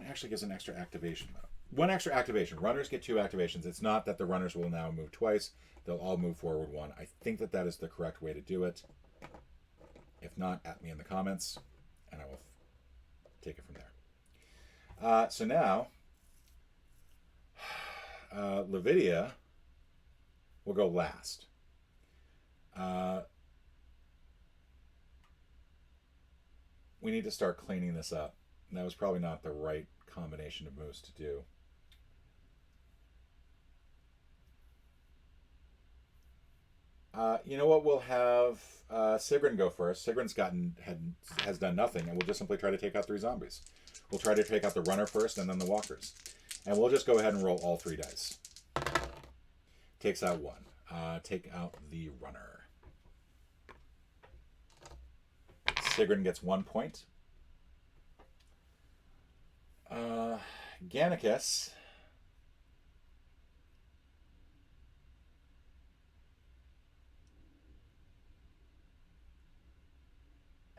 actually gives an extra activation, though. 1 extra activation. Runners get 2 activations. It's not that the runners will now move twice. They'll all move forward 1. I think that that is the correct way to do it. If not, at me in the comments, and I will take it from there. So now, Lavinia will go last. We need to start cleaning this up. And that was probably not the right combination of moves to do. You know what? We'll have Sigrun go first. Sigrun's has done nothing, and we'll just simply try to take out 3 zombies. We'll try to take out the runner first, and then the walkers. And we'll just go ahead and roll all 3 dice. Takes out 1. Take out the runner. Sigrun gets 1 point. Gannicus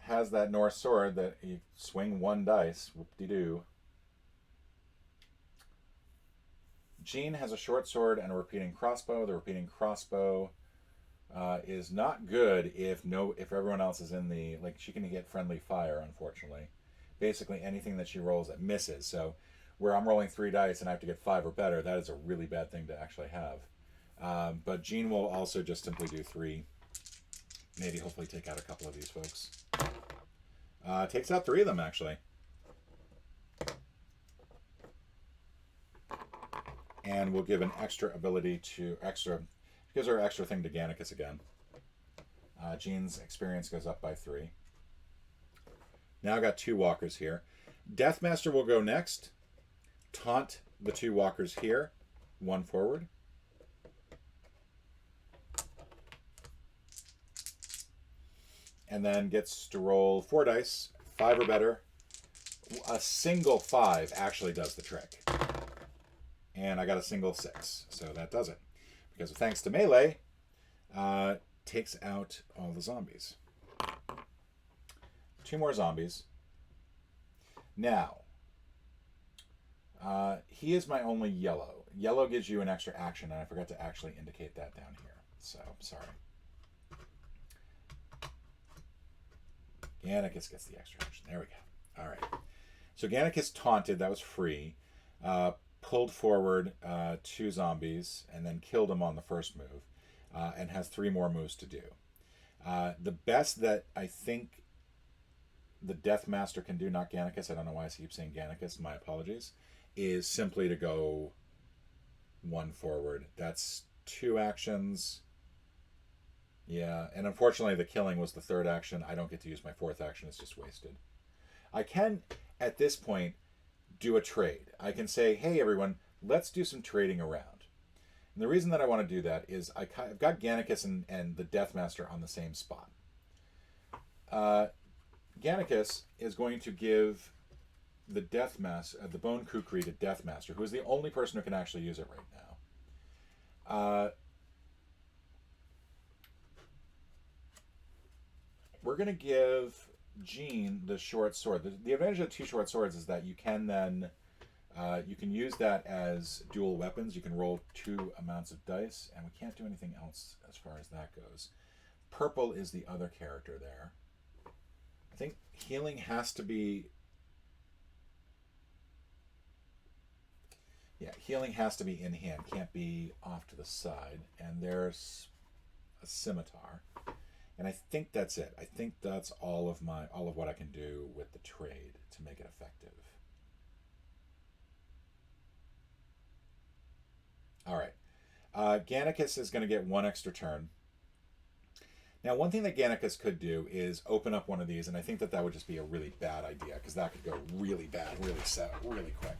has that Norse sword that you swing 1 dice. Whoop-de-doo. Jean has a short sword and a repeating crossbow. The repeating crossbow is not good if everyone else is in the... Like, she can get friendly fire, unfortunately. Basically, anything that she rolls that misses. So, where I'm rolling 3 dice and I have to get 5 or better, that is a really bad thing to actually have. But Jean will also just simply do 3. Maybe hopefully take out a couple of these folks. Takes out 3 of them, actually. And we'll give an extra ability to... Gives her extra thing to Gannicus again. Jean's experience goes up by 3. Now I got 2 walkers here. Deathmaster will go next. Taunt the 2 walkers here, 1 forward. And then gets to roll 4 dice, 5 or better. A single 5 actually does the trick. And I got a single 6, so that does it. Because thanks to melee, takes out all the zombies. 2 more zombies. Now, he is my only yellow. Yellow gives you an extra action, and I forgot to actually indicate that down here. So, sorry. Gannicus gets the extra action. There we go. All right. So Gannicus taunted. That was free. Pulled forward 2 zombies and then killed them on the first move, and has 3 more moves to do. The best that I think the Death Master can do, not Gannicus, I don't know why I keep saying Gannicus, my apologies, is simply to go 1 forward. That's 2 actions. Yeah, and unfortunately the killing was the 3rd action. I don't get to use my 4th action. It's just wasted. I can, at this point, do a trade. I can say, hey everyone, let's do some trading around. And the reason that I want to do that is I've got Gannicus and the Death Master on the same spot. Gannicus is going to give the Death Master, the Bone Kukri to Death Master, who is the only person who can actually use it right now. We're going to give Jean the short sword. The advantage of 2 short swords is that you can then you can use that as dual weapons. You can roll 2 amounts of dice, and we can't do anything else as far as that goes. Purple is the other character there. I think healing has to be... Yeah, healing has to be in hand. Can't be off to the side. And there's a scimitar. And I think that's it. I think that's all of what I can do with the trade to make it effective. All right. Gannicus is going to get 1 extra turn. Now, one thing that Gannicus could do is open up one of these, and I think that would just be a really bad idea, because that could go really bad, really quick.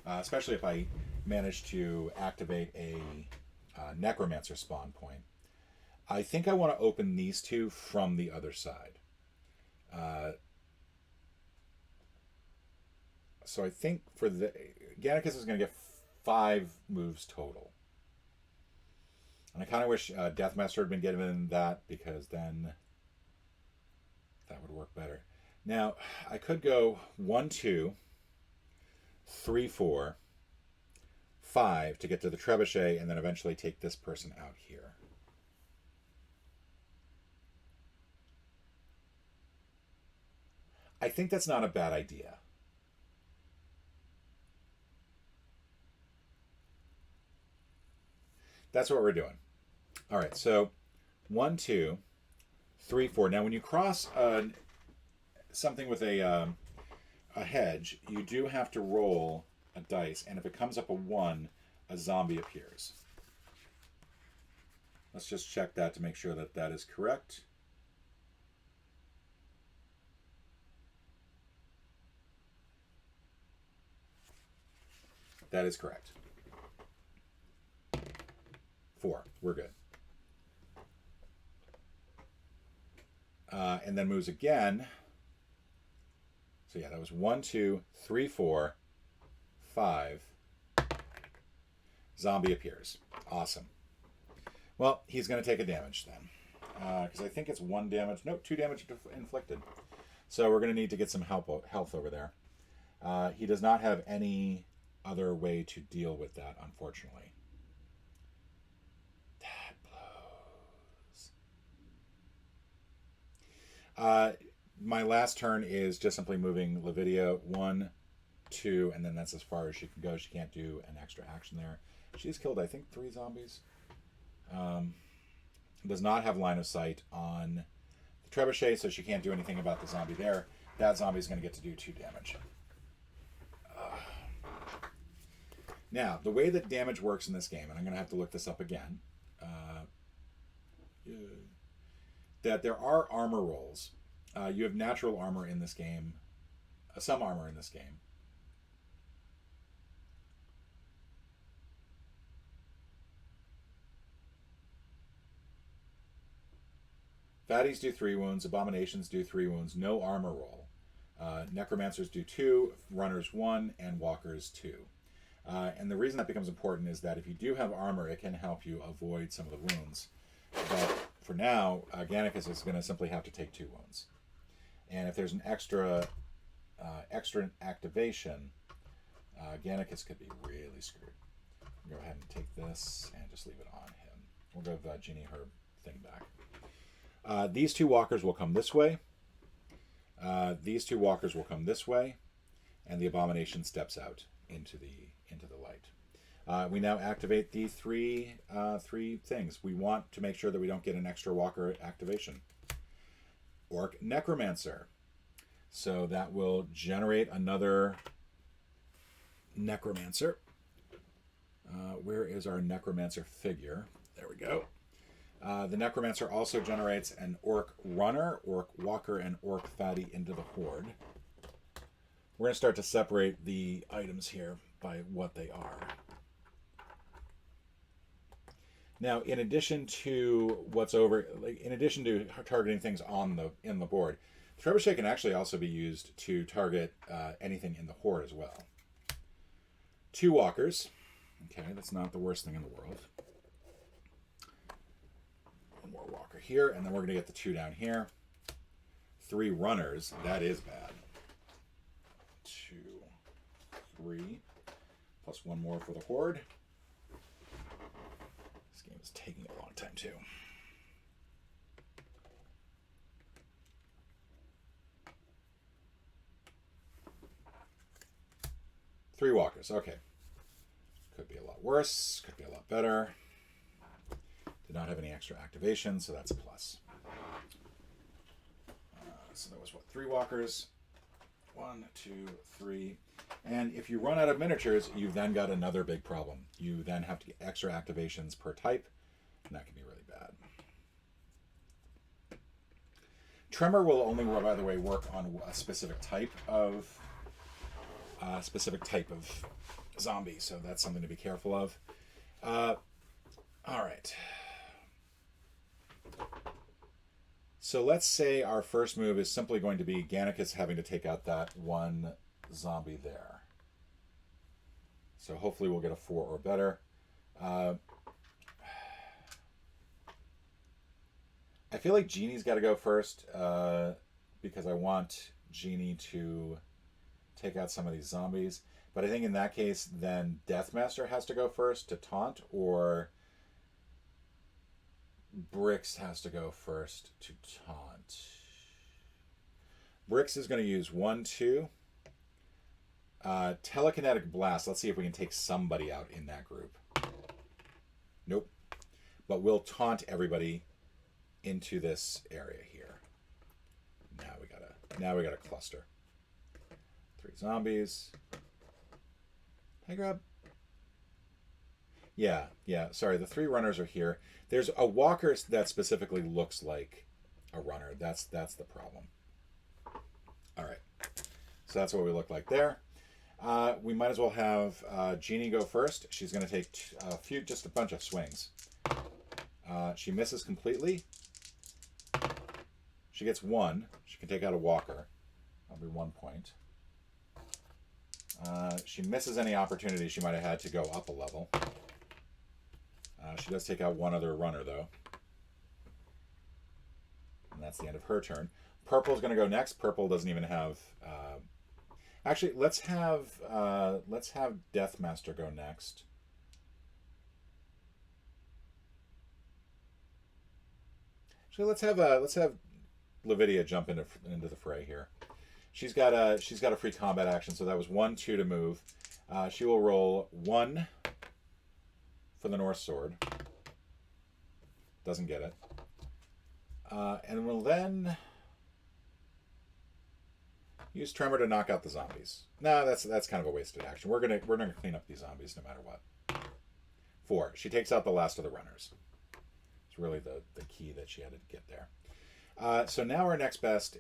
Especially if I manage to activate a Necromancer spawn point. I think I want to open these 2 from the other side. So I think for the... Gannicus is going to get 5 moves total. And I kind of wish Deathmaster had been given that, because then that would work better. Now, I could go 1, 2, 3, 4, 5 to get to the trebuchet, and then eventually take this person out here. I think that's not a bad idea. That's what we're doing. All right, so 1, 2, 3, 4. Now, when you cross something with a hedge, you do have to roll a dice, and if it comes up a 1, a zombie appears. Let's just check that to make sure that that is correct. That is correct. 4. We're good. And then moves again. So yeah, that was 1, 2, 3, 4, 5. Zombie appears. Awesome. Well, he's going to take a damage then. Because I think it's 1 damage. Nope, 2 damage inflicted. So we're going to need to get some health over there. He does not have any other way to deal with that, unfortunately. That blows. My last turn is just simply moving Lavidia 1, 2, and then that's as far as she can go. She can't do an extra action there. She's killed, I think, 3 zombies. Does not have line of sight on the trebuchet, so she can't do anything about the zombie there. That zombie is going to get to do 2 damage. Now, the way that damage works in this game, and I'm going to have to look this up again, that there are armor rolls. You have natural armor in this game, some armor in this game. Fatties do 3 wounds. Abominations do 3 wounds. No armor roll. Necromancers do 2. Runners 1. And walkers 2. And the reason that becomes important is that if you do have armor, it can help you avoid some of the wounds. But for now, Gannicus is going to simply have to take 2 wounds. And if there's an extra activation, Gannicus could be really screwed. Go ahead and take this and just leave it on him. We'll give Ginny her thing back. These 2 walkers will come this way. These 2 walkers will come this way, and the abomination steps out into the light. We now activate the three things. We want to make sure that we don't get an extra walker activation. Orc Necromancer. So that will generate another Necromancer. Where is our Necromancer figure? There we go. The Necromancer also generates an Orc Runner, Orc Walker, and Orc Fatty into the Horde. We're going to start to separate the items here by what they are. Now, in addition to in addition to targeting things in the board, the Trebuchet can actually also be used to target anything in the Horde as well. 2 walkers. Okay, that's not the worst thing in the world. 1 more walker here, and then we're going to get the 2 down here. 3 runners. That is bad. 2, 3, plus 1 more for the Horde. This game is taking a long time too. Three walkers. Okay. Could be a lot worse. Could be a lot better. Did not have any extra activation, so that's a plus. So that was what? 3 walkers. 1, 2, 3. And if you run out of miniatures, you've then got another big problem. You then have to get extra activations per type, and that can be really bad. Tremor will only, by the way, work on a specific type of zombie, so that's something to be careful of. All right. So let's say our first move is simply going to be Gannicus having to take out that 1 zombie there. So hopefully we'll get a 4 or better. I feel like Jeannie's got to go first because I want Jeannie to take out some of these zombies. But I think in that case, then Deathmaster has to go first to taunt, or Brix has to go first to taunt. Brix is going to use 1, 2. Telekinetic Blast. Let's see if we can take somebody out in that group. Nope. But we'll taunt everybody into this area here. Now we gotta cluster. 3 zombies. Hey, grab. Yeah. Sorry, the 3 runners are here. There's a walker that specifically looks like a runner. That's the problem. All right. So that's what we look like there. We might as well have Jeannie go first. She's going to take just a bunch of swings. She misses completely. She gets 1. She can take out a walker. That'll be 1 point. She misses any opportunity she might have had to go up a level. She does take out 1 other runner, though. And that's the end of her turn. Purple's going to go next. Purple doesn't even have... Actually, let's have Deathmaster go next. Actually, let's have Lavidia jump into the fray here. She's got a free combat action, so that was 1, 2 to move. She will roll 1 for the North Sword. Doesn't get it. And we'll then use Tremor to knock out the zombies. No, that's kind of a wasted action. We're gonna clean up these zombies no matter what. 4. She takes out the last of the runners. It's really the key that she had to get there. So now our next best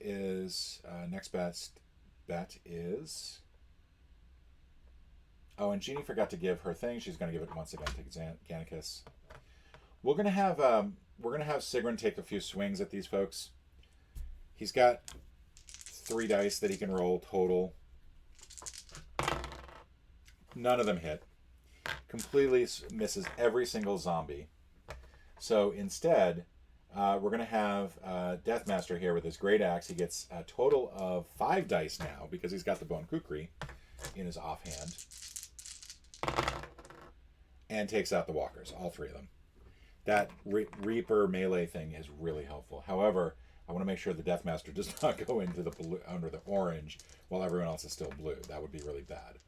bet is. Oh, and Jeannie forgot to give her thing. She's going to give it once again to Gannicus. We're going to have we're going to have Sigrun take a few swings at these folks. He's got 3 dice that he can roll total. None of them hit. Completely misses every single zombie. So instead, we're going to have Deathmaster here with his great axe. He gets a total of 5 dice now because he's got the Bone Kukri in his offhand. And takes out the walkers, all 3 of them. That Reaper melee thing is really helpful. However, I want to make sure the Deathmaster does not go into the blue, under the orange while everyone else is still blue. That would be really bad.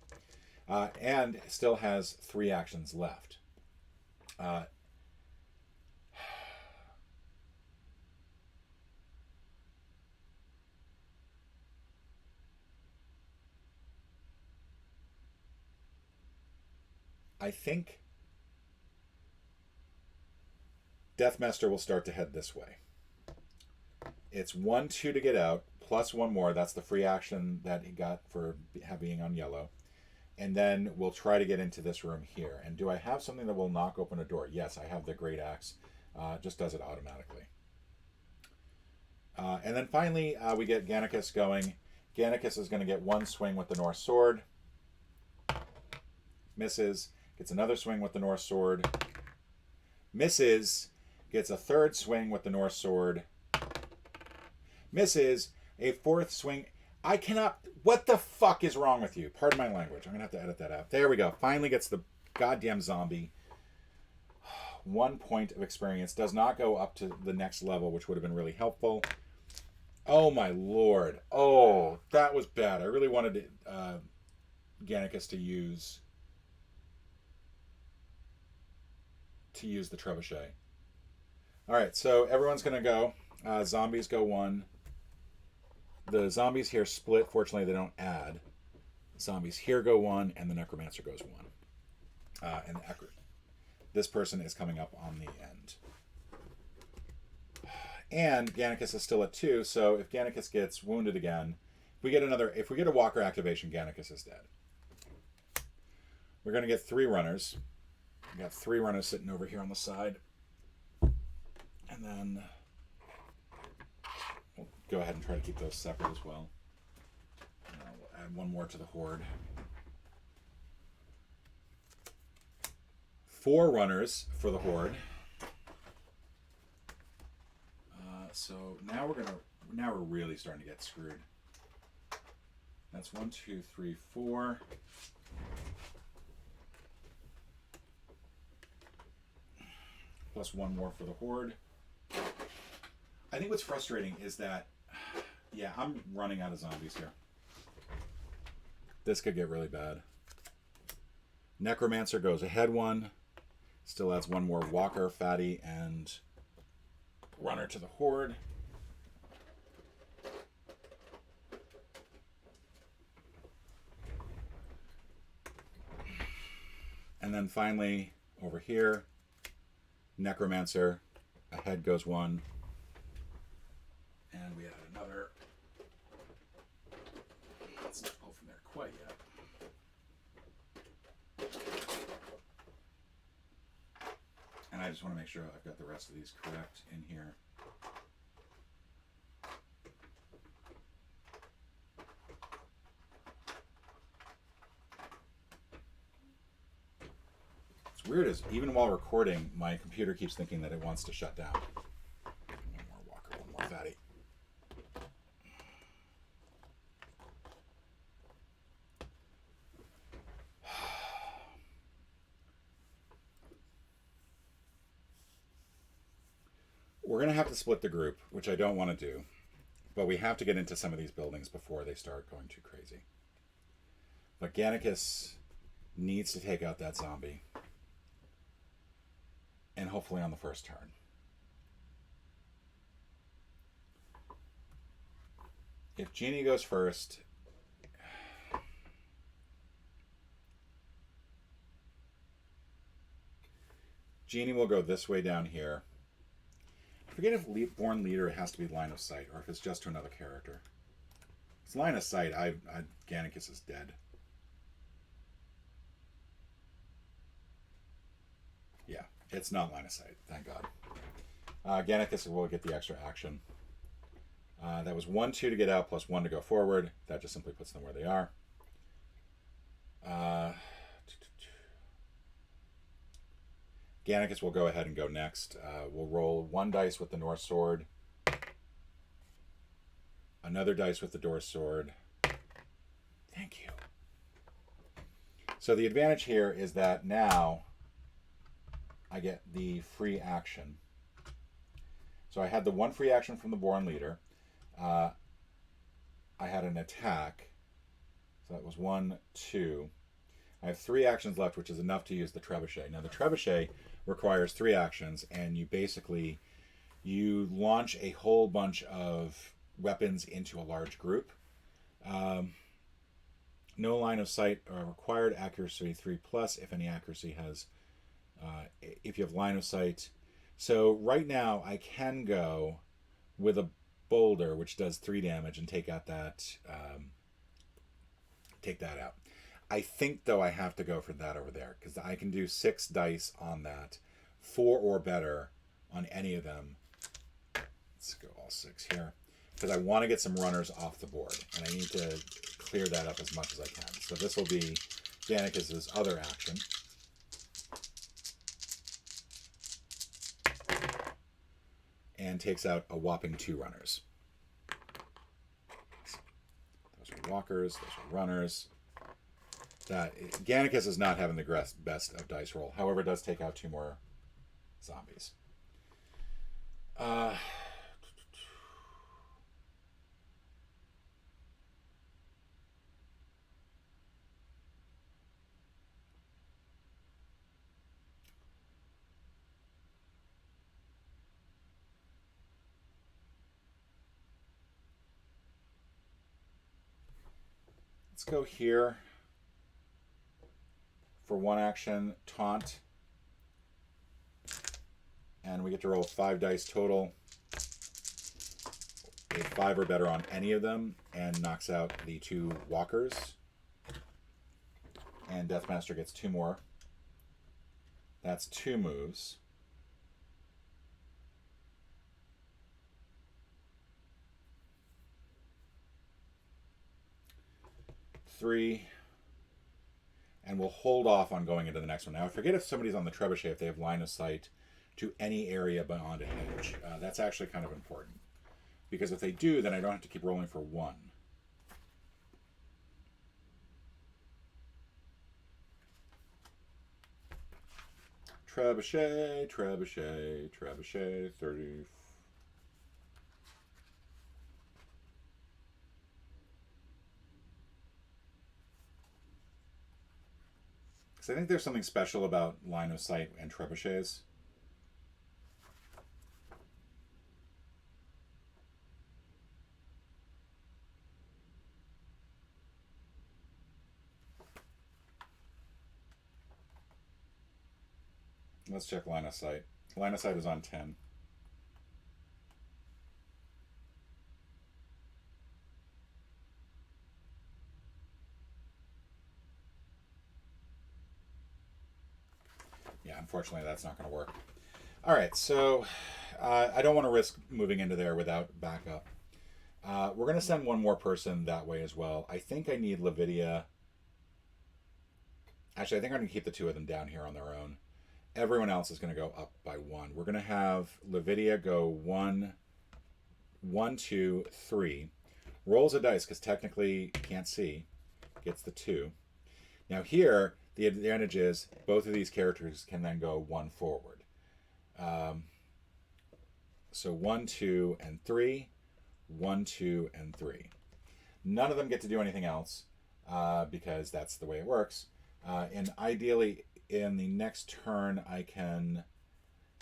And still has 3 actions left. I think Deathmaster will start to head this way. It's 1-2 to get out, plus 1 more. That's the free action that he got for being on yellow. And then we'll try to get into this room here. And do I have something that will knock open a door? Yes, I have the Great Axe. Just does it automatically. And then finally, we get Gannicus going. Gannicus is going to get 1 swing with the Norse Sword. Misses. Gets another swing with the Norse Sword. Misses. Gets a 3rd swing with the Norse Sword. Misses. A 4th swing. I cannot... What the fuck is wrong with you? Pardon my language. I'm going to have to edit that out. There we go. Finally gets the goddamn zombie. 1 point of experience. Does not go up to the next level, which would have been really helpful. Oh, my lord. Oh, that was bad. I really wanted Gannicus to use the trebuchet. All right, so everyone's going to go. Zombies go 1. The zombies here split. Fortunately, they don't add. Zombies here go 1, and the necromancer goes 1. And this person is coming up on the end. And Gannicus is still at 2, so if Gannicus gets wounded again, if we get a walker activation, Gannicus is dead. We're going to get 3 runners. We got 3 runners sitting over here on the side. And then we'll go ahead and try to keep those separate as well. We'll add 1 more to the Horde. 4 runners for the Horde. So now we're really starting to get screwed. That's 1, 2, 3, 4. Plus 1 more for the Horde. I think what's frustrating is that, yeah, I'm running out of zombies here. This could get really bad. Necromancer goes ahead 1. Still adds 1 more walker, fatty, and runner to the Horde. And then finally, over here, Necromancer, ahead goes 1. And we add another. Let's not pull from there quite yet. And I just want to make sure I've got the rest of these correct in here. What's weird is even while recording, my computer keeps thinking that it wants to shut down. 1 more walker, 1 more fatty. We're going to have to split the group, which I don't want to do. But we have to get into some of these buildings before they start going too crazy. But Gannicus needs to take out that zombie. And hopefully on the first turn. If Genie goes first... Genie will go this way down here. I forget if Born Leader has to be line of sight, or if it's just to another character. If it's line of sight, Gannicus is dead. Yeah, it's not line of sight, thank God. Gannicus will get the extra action. That was 1-2 to get out, plus 1 to go forward. That just simply puts them where they are. Gannicus will go ahead and go next. We'll roll 1 dice with the North Sword. Another dice with the North Sword. Thank you. So the advantage here is that now I get the free action. So I had the 1 free action from the Born Leader. I had an attack. So that was 1, 2. I have 3 actions left, which is enough to use the Trebuchet. Now the Trebuchet requires 3 actions, and you launch a whole bunch of weapons into a large group. No line of sight required. Accuracy 3+. If any accuracy has, if you have line of sight. So right now I can go with a boulder, which does 3 damage, and take out that. Take that out. I think though I have to go for that over there because I can do 6 dice on that, 4 or better on any of them. Let's go all 6 here because I want to get some runners off the board and I need to clear that up as much as I can. So this will be Gannicus's other action. And takes out a whopping 2 runners. Those are walkers, those are runners. That Gannicus is not having the best of dice roll. However, it does take out 2 more zombies. Let's go here. For 1 action, taunt. And we get to roll 5 dice total. A 5 or better on any of them, and knocks out the 2 walkers. And Deathmaster gets 2 more. That's 2 moves. Three. And we'll hold off on going into the next one. Now, I forget if somebody's on the Trebuchet, if they have line of sight to any area beyond a hedge. That's actually kind of important. Because if they do, then I don't have to keep rolling for 1. Trebuchet, Trebuchet, Trebuchet, 30. Because I think there's something special about line of sight and trebuchets. Let's check line of sight. Line of sight is on 10. Yeah, unfortunately that's not going to work. All right, so I don't want to risk moving into there without backup. We're going to send 1 more person that way as well. I think I need Lavidia. Actually, I think I'm going to keep the 2 of them down here on their own. Everyone else is going to go up by 1. We're going to have Lavidia go 1, 1, 2, 3. Rolls a dice because technically can't see. Gets the 2. Now here, the advantage is both of these characters can then go 1 forward. So 1, 2, and 3. 1, 2, and 3. None of them get to do anything else because that's the way it works. And ideally, in the next turn, I can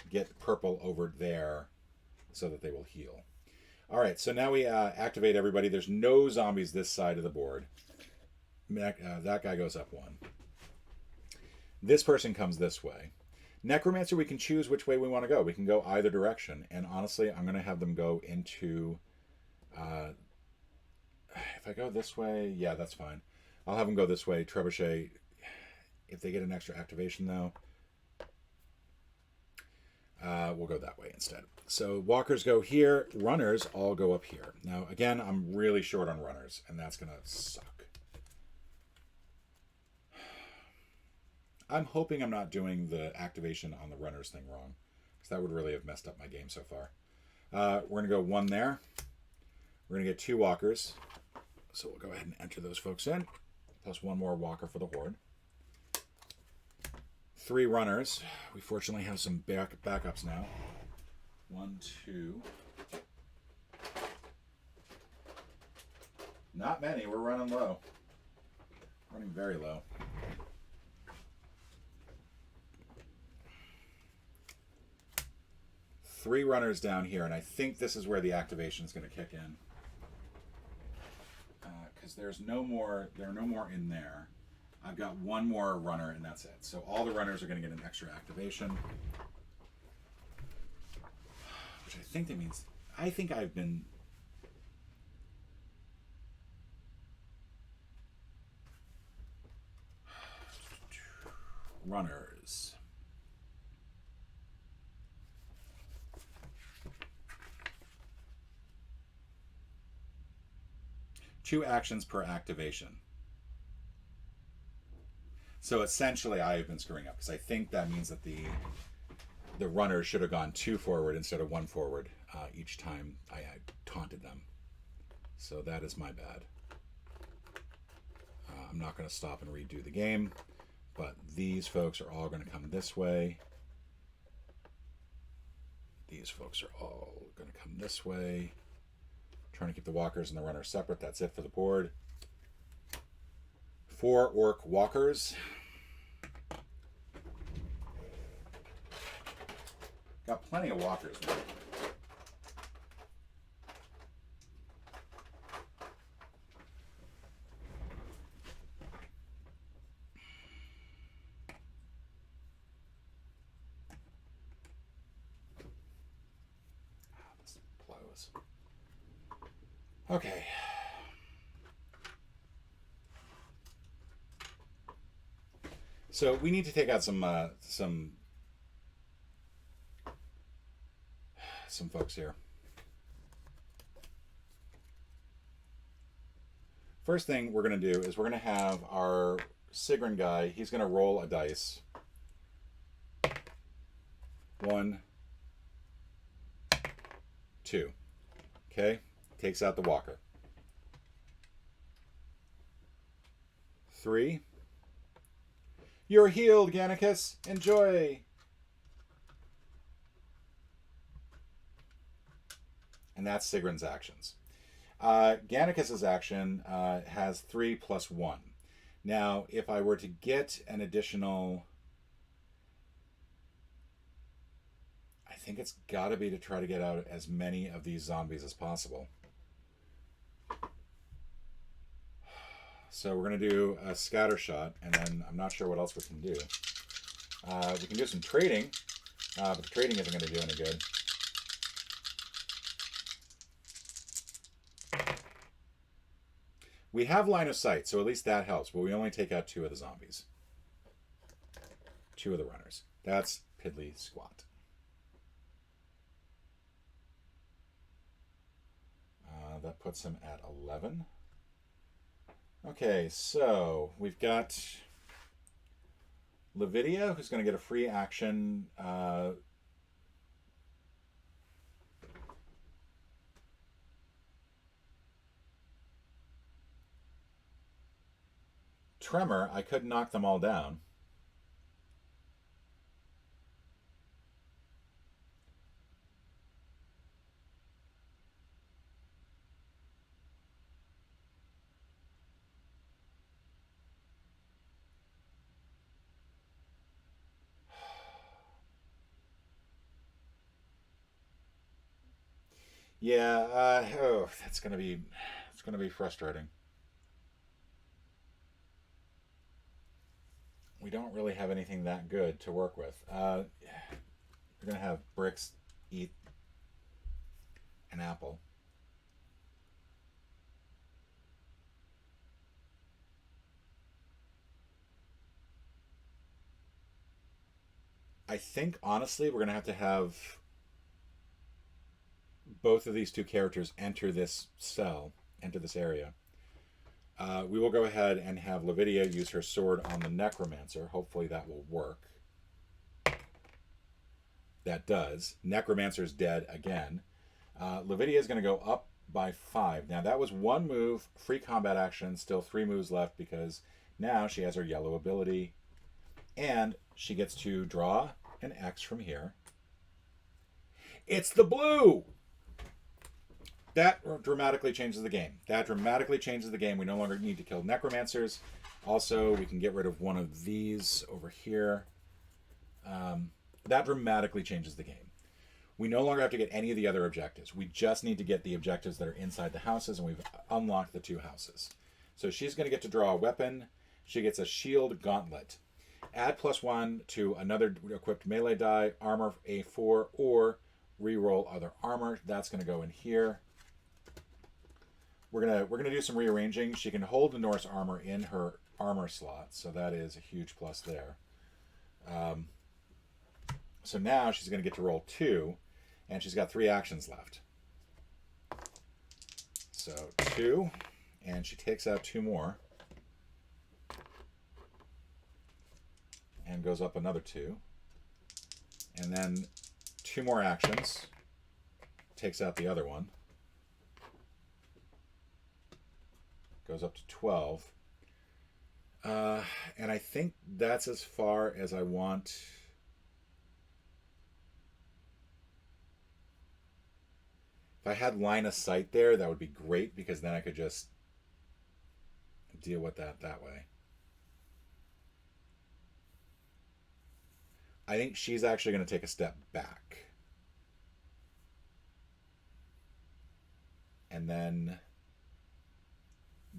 get purple over there so that they will heal. All right, so now we activate everybody. There's no zombies this side of the board. That guy goes up 1. This person comes this way. Necromancer, we can choose which way we want to go. We can go either direction. And honestly, I'm going to have them go into... if I go this way, yeah, that's fine. I'll have them go this way. Trebuchet, if they get an extra activation, though, we'll go that way instead. So walkers go here, runners all go up here. Now, again, I'm really short on runners, and that's going to suck. I'm hoping I'm not doing the activation on the runners thing wrong, because that would really have messed up my game so far. We're going to go 1 there. We're going to get 2 walkers. So we'll go ahead and enter those folks in, plus 1 more walker for the Horde. 3 runners. We fortunately have some backups now. 1, 2. Not many. We're running low. Running very low. Three runners down here, and I think this is where the activation is going to kick in. Because there are no more in there. I've got 1 more runner, and that's it. So all the runners are going to get an extra activation. Which I think that means... I think I've been... Runners. Two actions per activation. So essentially I have been screwing up, because I think that means that the runners should have gone 2 forward instead of 1 forward each time I taunted them. So that is my bad. I'm not going to stop and redo the game, but these folks are all going to come this way. These folks are all going to come this way. Trying to keep the walkers and the runners separate. That's it for the board. 4 orc walkers. Got plenty of walkers now. This blows. Okay. So we need to take out some folks here. First thing we're going to do is we're going to have our Sigrun guy. He's going to roll a dice. 1, 2. Okay. Takes out the walker. 3. You're healed, Gannicus. Enjoy. And that's Sigrun's actions. Gannicus's action has 3 plus 1. Now, if I were to get an additional... I think it's got to be to try to get out as many of these zombies as possible. So we're going to do a scatter shot, and then I'm not sure what else we can do. We can do some trading, but the trading isn't going to do any good. We have line of sight, so at least that helps, but we only take out 2 of the zombies. 2 of the runners. That's piddly squat. That puts him at 11. Okay, so we've got Lavidia, who's going to get a free action. Tremor, I could knock them all down. Yeah, it's gonna be frustrating. We don't really have anything that good to work with. We're gonna have Bricks eat an apple. I think honestly we're gonna have to have both of these two characters enter this cell, enter this area, we will go ahead and have Lavidia use her sword on the Necromancer. Hopefully that will work. That does. Necromancer's dead again. Lavidia is going to go up by 5. Now that was 1 move, free combat action, still 3 moves left because now she has her yellow ability. And she gets to draw an X from here. It's the blue! That dramatically changes the game. That dramatically changes the game. We no longer need to kill necromancers. Also, we can get rid of one of these over here. That dramatically changes the game. We no longer have to get any of the other objectives. We just need to get the objectives that are inside the houses, and we've unlocked the 2 houses. So she's going to get to draw a weapon. She gets a shield gauntlet. Add +1 to another equipped melee die, armor A4, or reroll other armor. That's going to go in here. We're gonna do some rearranging. She can hold the Norse armor in her armor slot, so that is a huge plus there. So now she's going to get to roll 2, and she's got 3 actions left. So 2, and she takes out 2 more, and goes up another 2, and then 2 more actions, takes out the other one, goes up to 12, and I think that's as far as I want. If I had line of sight there, that would be great, because then I could just deal with that way. I think she's actually going to take a step back. And then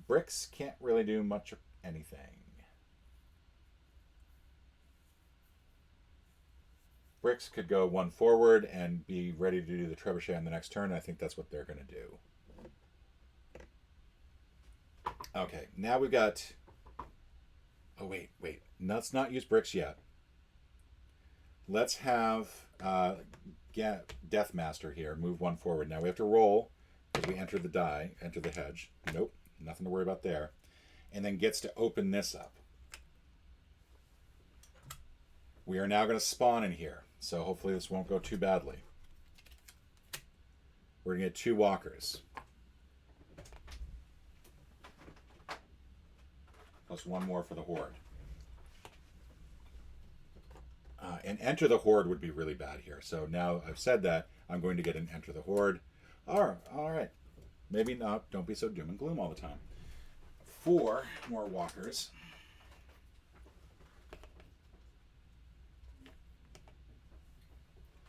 bricks can't really do much of anything. Bricks could go 1 forward and be ready to do the trebuchet on the next turn. I think that's what they're going to do. Okay, now we've got... Oh, wait. Let's not use bricks yet. Let's have Deathmaster here move 1 forward. Now we have to roll because we enter the die, enter the hedge. Nope, nothing to worry about there. And then gets to open this up. We are now going to spawn in here, so hopefully this won't go too badly. We're going to get 2 walkers. Plus 1 more for the Horde. And enter the Horde would be really bad here. So now I've said that, I'm going to get an enter the Horde. All right. Maybe not. Don't be so doom and gloom all the time. 4 more walkers.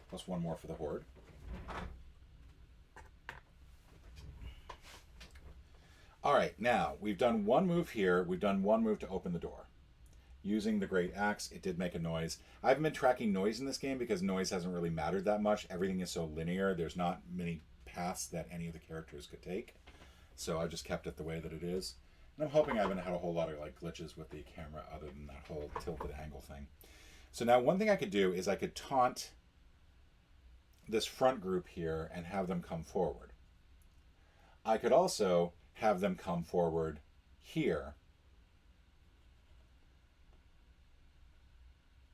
Plus 1 more for the Horde. All right, now we've done 1 move here. We've done 1 move to open the door. Using the Great Axe, it did make a noise. I haven't been tracking noise in this game because noise hasn't really mattered that much. Everything is so linear. There's not many paths that any of the characters could take. So I just kept it the way that it is. And I'm hoping I haven't had a whole lot of glitches with the camera other than that whole tilted angle thing. So now one thing I could do is I could taunt this front group here and have them come forward. I could also have them come forward here.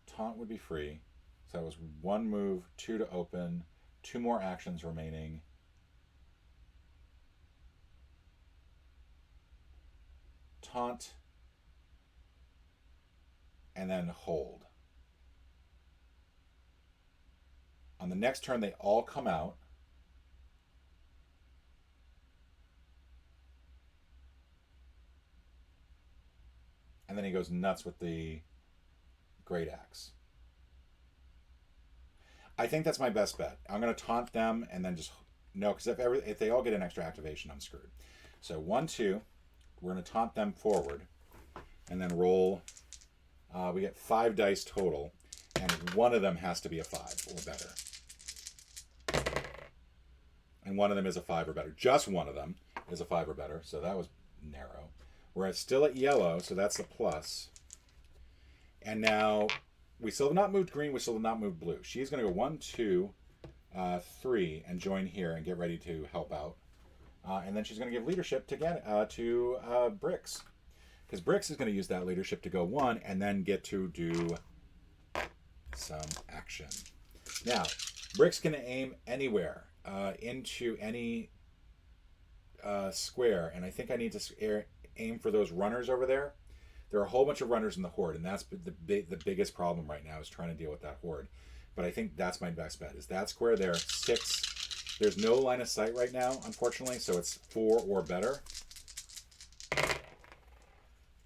Taunt would be free. So that was 1 move, 2 to open, 2 more actions remaining. Taunt. And then hold. On the next turn, they all come out. And then he goes nuts with the Great Axe. I think that's my best bet. I'm going to taunt them and then just... No, because if they all get an extra activation, I'm screwed. So 1, 2. We're going to taunt them forward. And then roll... we get 5 dice total. And 1 of them has to be a 5 or better. And 1 of them is a 5 or better. Just 1 of them is a 5 or better. So that was narrow. We're still at yellow, so that's a plus. And now, we still have not moved green, we still have not moved blue. She's going to go 1, 2, 3 and join here and get ready to help out. And then she's going to give leadership to Brix, because Brix is going to use that leadership to go 1 and then get to do some action. Now, Brix can aim anywhere into any square, and I think I need to aim for those runners over there. There are a whole bunch of runners in the Horde, and that's the biggest problem right now is trying to deal with that Horde. But I think that's my best bet, is that square there, 6. There's no line of sight right now, unfortunately, so it's 4 or better.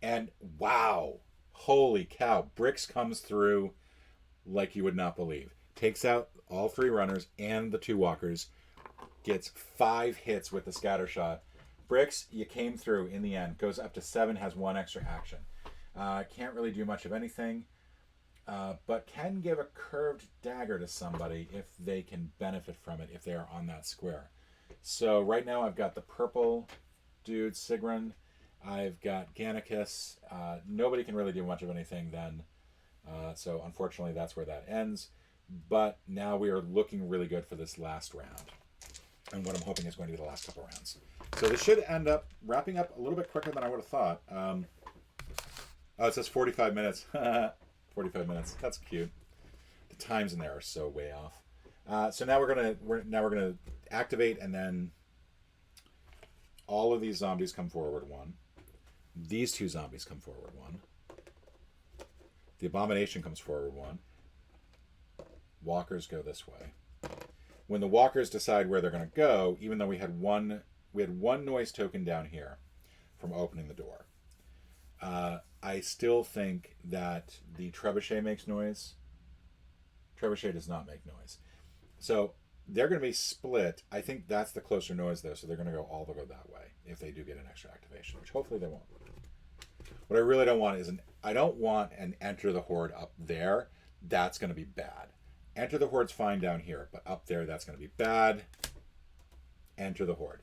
And wow, holy cow, Brix comes through like you would not believe. Takes out all 3 runners and the 2 walkers, gets 5 hits with the scatter shot. Brix, you came through in the end. Goes up to 7, has 1 extra action. Can't really do much of anything, but can give a curved dagger to somebody if they can benefit from it, if they are on that square. So right now I've got the purple dude, Sigrun. I've got Gannicus. Nobody can really do much of anything then. So unfortunately that's where that ends. But now we are looking really good for this last round. And what I'm hoping is going to be the last couple rounds. So this should end up wrapping up a little bit quicker than I would have thought. Oh, it says 45 minutes. 45 minutes. That's cute. The times in there are so way off. So now we're gonna activate, and then all of these zombies come forward 1. These 2 zombies come forward 1. The abomination comes forward 1. Walkers go this way. When the walkers decide where they're going to go, even though we had one noise token down here from opening the door, I still think that the trebuchet makes noise. Trebuchet does not make noise. So they're going to be split. I think that's the closer noise, though, so they're going to all go that way if they do get an extra activation, which hopefully they won't. What I really don't want is I don't want an enter the Horde up there. That's going to be bad. Enter the Horde's fine down here, but up there, that's going to be bad. Enter the Horde.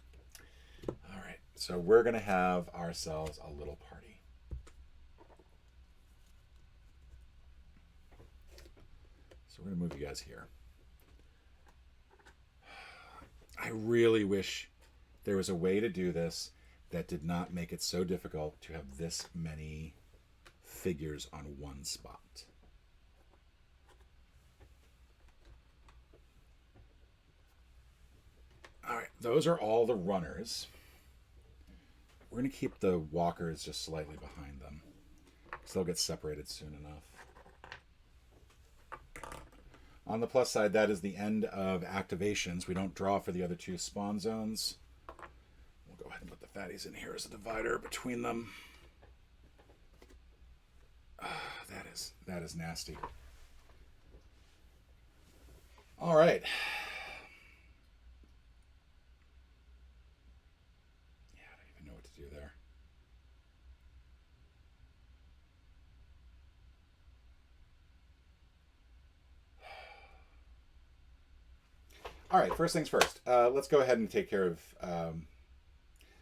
All right, so we're going to have ourselves a little party. So we're going to move you guys here. I really wish there was a way to do this that did not make it so difficult to have this many figures on one spot. All right, those are all the runners. We're going to keep the walkers just slightly behind them, so they'll get separated soon enough. On the plus side, that is the end of activations. We don't draw for the other 2 spawn zones. We'll go ahead and put the fatties in here as a divider between them. That is nasty. All right. There. All right, first things first. Let's go ahead and take care of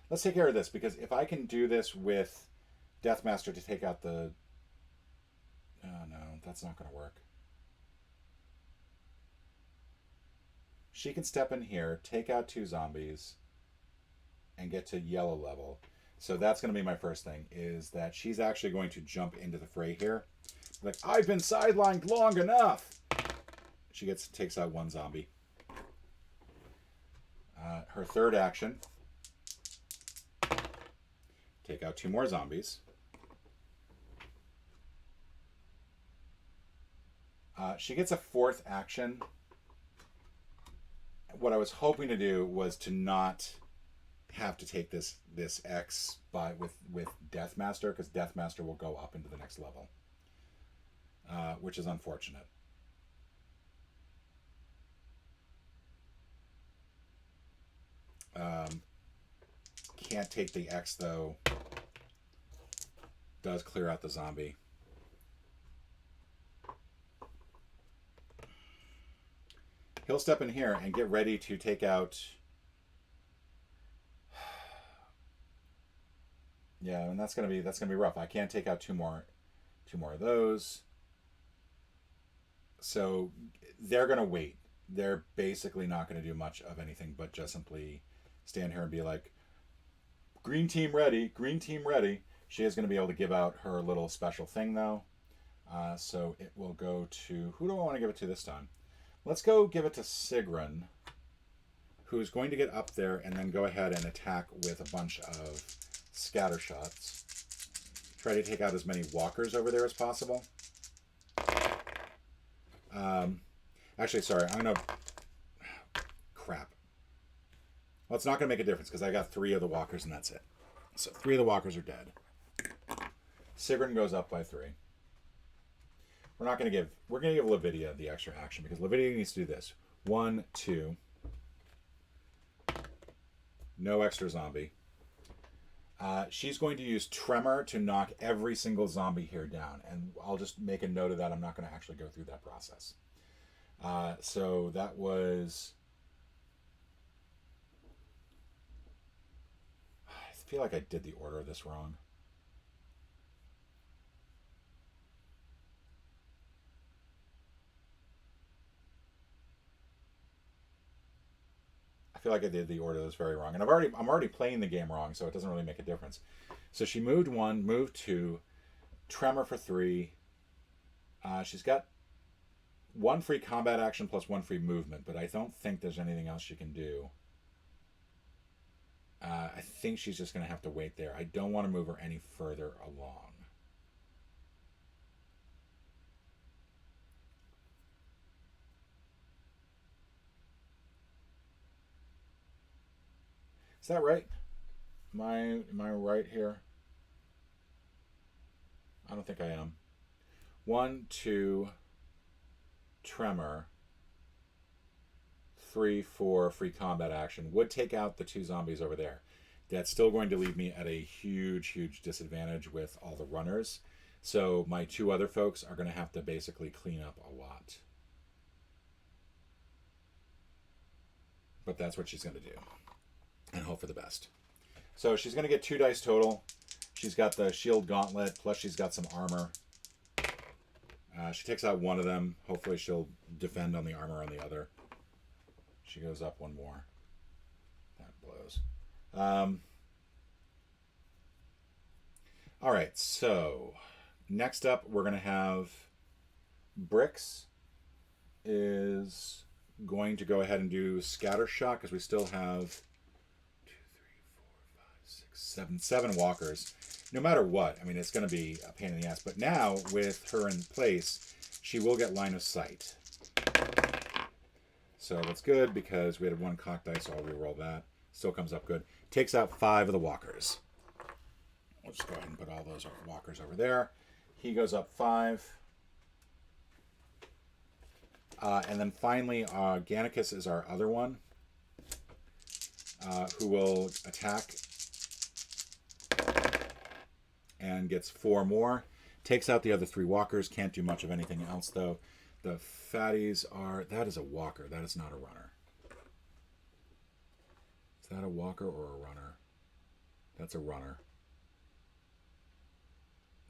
this, because if I can do this with Deathmaster to take out the no, that's not going to work. She can step in here, take out 2 zombies, and get to yellow level. So that's going to be my first thing, is that she's actually going to jump into the fray here. Like, I've been sidelined long enough. She takes out 1 zombie. Her third action, take out 2 more zombies. She gets a 4th action. What I was hoping to do was to not have to take this X with Deathmaster, because Deathmaster will go up into the next level, which is unfortunate. Can't take the X though. Does clear out the zombie. He'll step in here and get ready to take out. Yeah, and that's gonna be rough. I can't take out two more of those. So they're gonna wait. they're basically not going to do much of anything but just simply stand here and be like, green team ready, green team ready. She is going to be able to give out her little special thing, though. So it will go to... Who do I want to give it to this time? Let's go give it to Sigrun, who's going to get up there and then go ahead and attack with a bunch of scatter shots. Try to take out as many walkers over there as possible. Actually, sorry, I'm going to... Crap. Well, it's not going to make a difference because I got 3 of the walkers and that's it. So 3 of the walkers are dead. Sigrun goes up by 3. We're going to give Lavidia the extra action because Lavidia needs to do this. 1, 2. No extra zombie. She's going to use Tremor to knock every single zombie here down. And I'll just make a note of that. I'm not going to actually go through that process. So that was... I feel like I did the order of this wrong. I feel like I did the order that's very wrong. And I'm already playing the game wrong, so it doesn't really make a difference. So she moved 1, moved 2, Tremor for 3. She's got 1 free combat action plus 1 free movement, but I don't think there's anything else she can do. I think she's just going to have to wait there. I don't want to move her any further along. Is that right? Am I right here? I don't think I am. 1, 2, Tremor. 3, 4, free combat action. Would take out the 2 zombies over there. That's still going to leave me at a huge, huge disadvantage with all the runners. So my 2 other folks are going to have to basically clean up a lot. But that's what she's going to do. And hope for the best. So she's going to get 2 dice total. She's got the shield gauntlet, plus she's got some armor. She takes out 1 of them. Hopefully she'll defend on the armor on the other. She goes up 1 more. That blows. All right, so next up we're going to have Bricks is going to go ahead and do Scatter Shot because we still have 7 walkers. No matter what, I mean, it's going to be a pain in the ass. But now, with her in place, she will get line of sight. So that's good because we had 1 cock dice, so I'll reroll that. Still comes up good. Takes out 5 of the walkers. We'll just go ahead and put all those walkers over there. He goes up 5. And then finally, Gannicus is our other one, who will attack and gets 4 more. Takes out the other 3 walkers. Can't do much of anything else, though. The fatties are... That is a walker. That is not a runner. Is that a walker or a runner? That's a runner.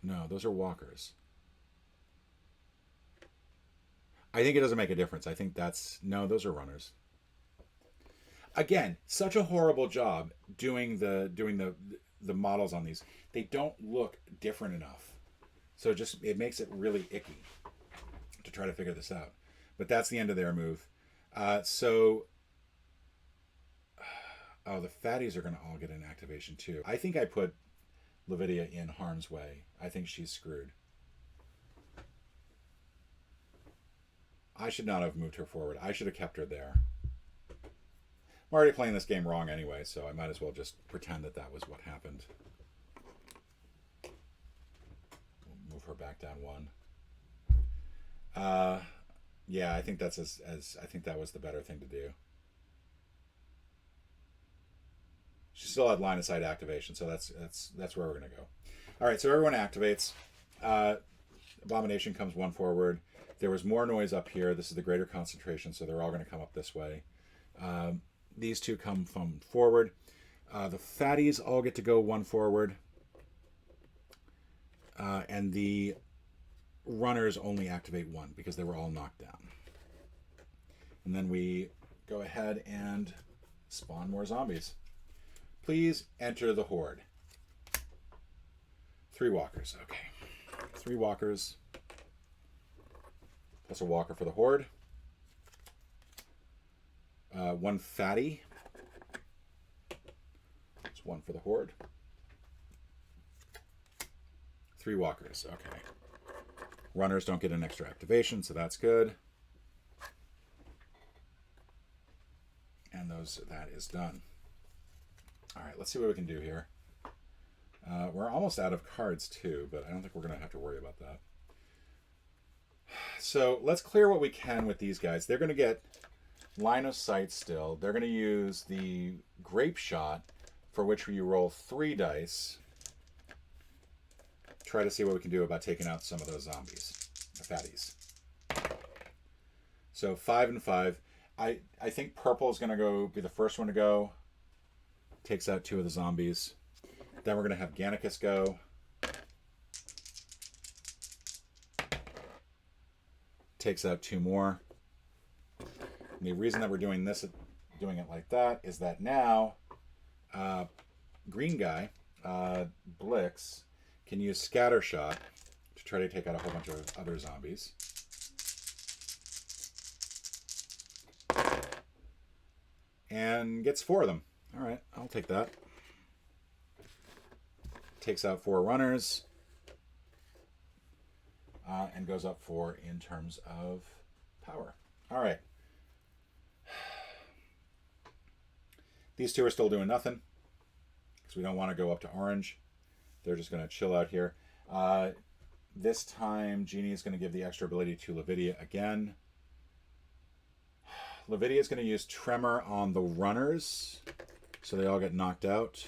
No, those are walkers. I think it doesn't make a difference. I think that's... No, those are runners. Again, such a horrible job doing the models on these. They don't look different enough. So it makes it really icky to try to figure this out. But that's the end of their move. Oh, the fatties are going to all get an activation too. I think I put Lavidia in harm's way. I think she's screwed. I should not have moved her forward. I should have kept her there. I'm already playing this game wrong anyway, so I might as well just pretend that that was what happened. We'll move her back down 1. Yeah, I think that's I think that was the better thing to do. She still had line of sight activation, so that's where we're gonna go. All right, so everyone activates. Abomination comes 1 forward. There was more noise up here. This is the greater concentration, so they're all going to come up this way. These 2 come from forward. The fatties all get to go 1 forward. And the runners only activate 1 because they were all knocked down. And then we go ahead and spawn more zombies. Please enter the Horde. 3 walkers. Okay. 3 walkers. Plus a walker for the Horde. 1 fatty. That's 1 for the Horde. 3 walkers. Okay. Runners don't get an extra activation, so that's good. And that is done. All right, let's see what we can do here. We're almost out of cards too, but I don't think we're going to have to worry about that. So let's clear what we can with these guys. They're going to get line of sight still. They're going to use the grape shot, for which you roll 3 dice. Try to see what we can do about taking out some of those zombies, the fatties. So 5 and 5. I think purple is going to be the first one to go. Takes out 2 of the zombies. Then we're going to have Gannicus go. Takes out 2 more. And the reason that we're doing it like that, is that now green guy, Blix, can use Scatter Shot to try to take out a whole bunch of other zombies. And gets 4 of them. All right, I'll take that. Takes out 4 runners. And goes up 4 in terms of power. All right. These 2 are still doing nothing, because we don't want to go up to orange. They're just going to chill out here. This time, Genie is going to give the extra ability to Lavidia again. Lavidia is going to use Tremor on the runners, so they all get knocked out.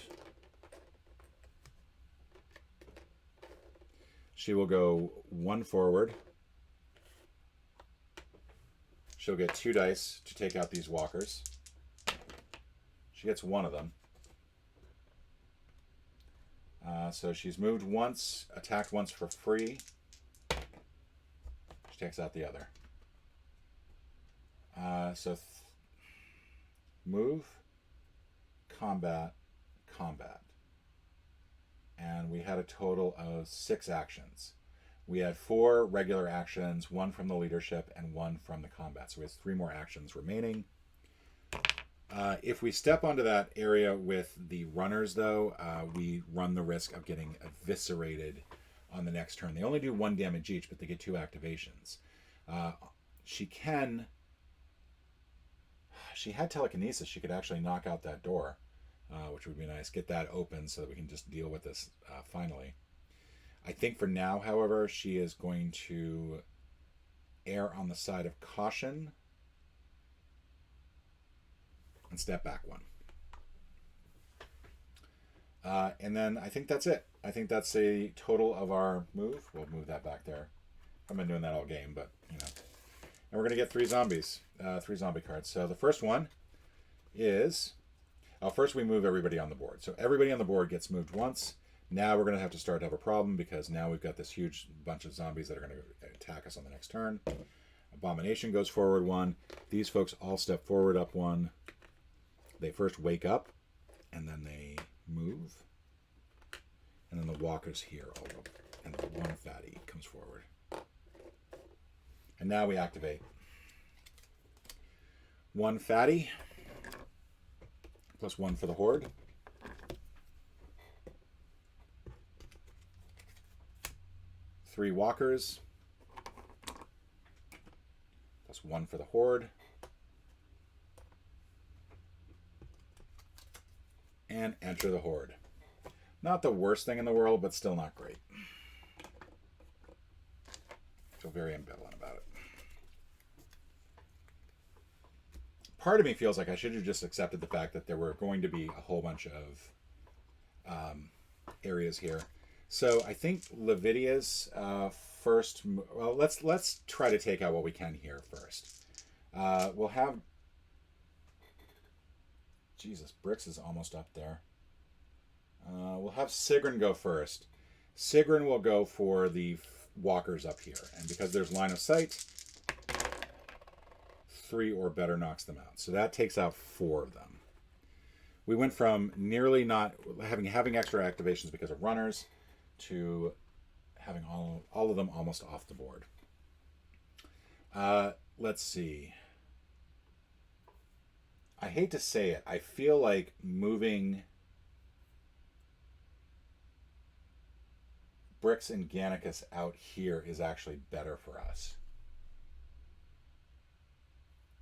She will go 1 forward. She'll get 2 dice to take out these walkers. She gets 1 of them. So she's moved once, attacked once for free. She takes out the other. Move, combat, combat. And we had a total of 6 actions. We had 4 regular actions, 1 from the leadership and 1 from the combat. So we have 3 more actions remaining. If we step onto that area with the runners, though, we run the risk of getting eviscerated on the next turn. They only do 1 damage each, but they get 2 activations. She had telekinesis. She could actually knock out that door, which would be nice. Get that open so that we can just deal with this finally. I think for now, however, she is going to err on the side of caution and step back 1. And then I think that's it. I think that's a total of our move. We'll move that back there. I've been doing that all game, but, you know. And we're going to get 3 zombies. 3 zombie cards. So the first one is... first we move everybody on the board. So everybody on the board gets moved once. Now we're going to have to start to have a problem, because now we've got this huge bunch of zombies that are going to attack us on the next turn. Abomination goes forward 1. These folks all step forward up 1. They first wake up, and then they move. And then the walkers here all up. And the 1 fatty comes forward. And now we activate. 1 fatty. Plus 1 for the Horde. Three walkers. Plus 1 for the Horde. And enter the Horde. Not the worst thing in the world, but still not great. Feel very ambivalent about it. Part of me feels like I should have just accepted the fact that there were going to be a whole bunch of areas here. So I think Lavidia's first... Well, let's try to take out what we can here first. We'll have... Jesus, Brix is almost up there. We'll have Sigrun go first. Sigrun will go for the walkers up here. And because there's line of sight, 3 or better knocks them out. So that takes out 4 of them. We went from nearly not having extra activations because of runners to having all of them almost off the board. Let's see. I hate to say it. I feel like moving Bricks and Gannicus out here is actually better for us.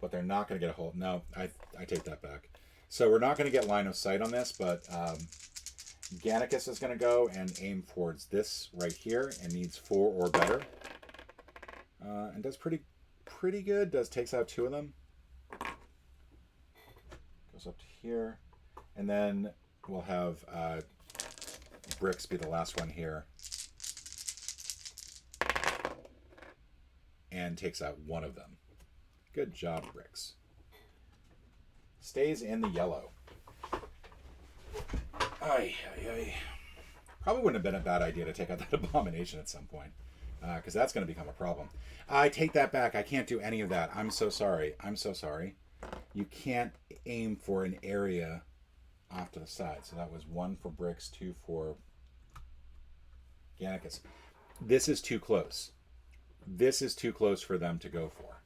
But they're not going to get a hold. No, I take that back. So we're not going to get line of sight on this, but Gannicus is going to go and aim towards this right here and needs 4 or better. And does pretty good. Takes out 2 of them. Goes up to here. And then we'll have Bricks be the last one here. And takes out 1 of them. Good job, Bricks. Stays in the yellow. Ay. Probably wouldn't have been a bad idea to take out that abomination at some point. Because that's going to become a problem. I take that back. I can't do any of that. I'm so sorry. You can't aim for an area off to the side. So that was 1 for Bricks, 2 for Gannicus. This is too close. This is too close for them to go for.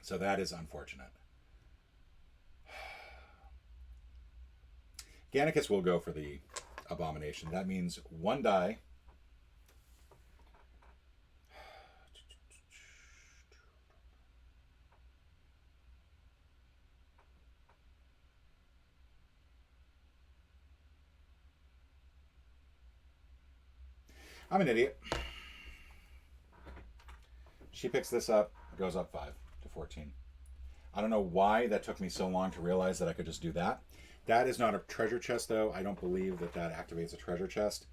So that is unfortunate. Gannicus will go for the abomination. That means 1 die. I'm an idiot. She picks this up, goes up 5 to 14. I don't know why that took me so long to realize that I could just do that. That is not a treasure chest, though. I don't believe that activates a treasure chest.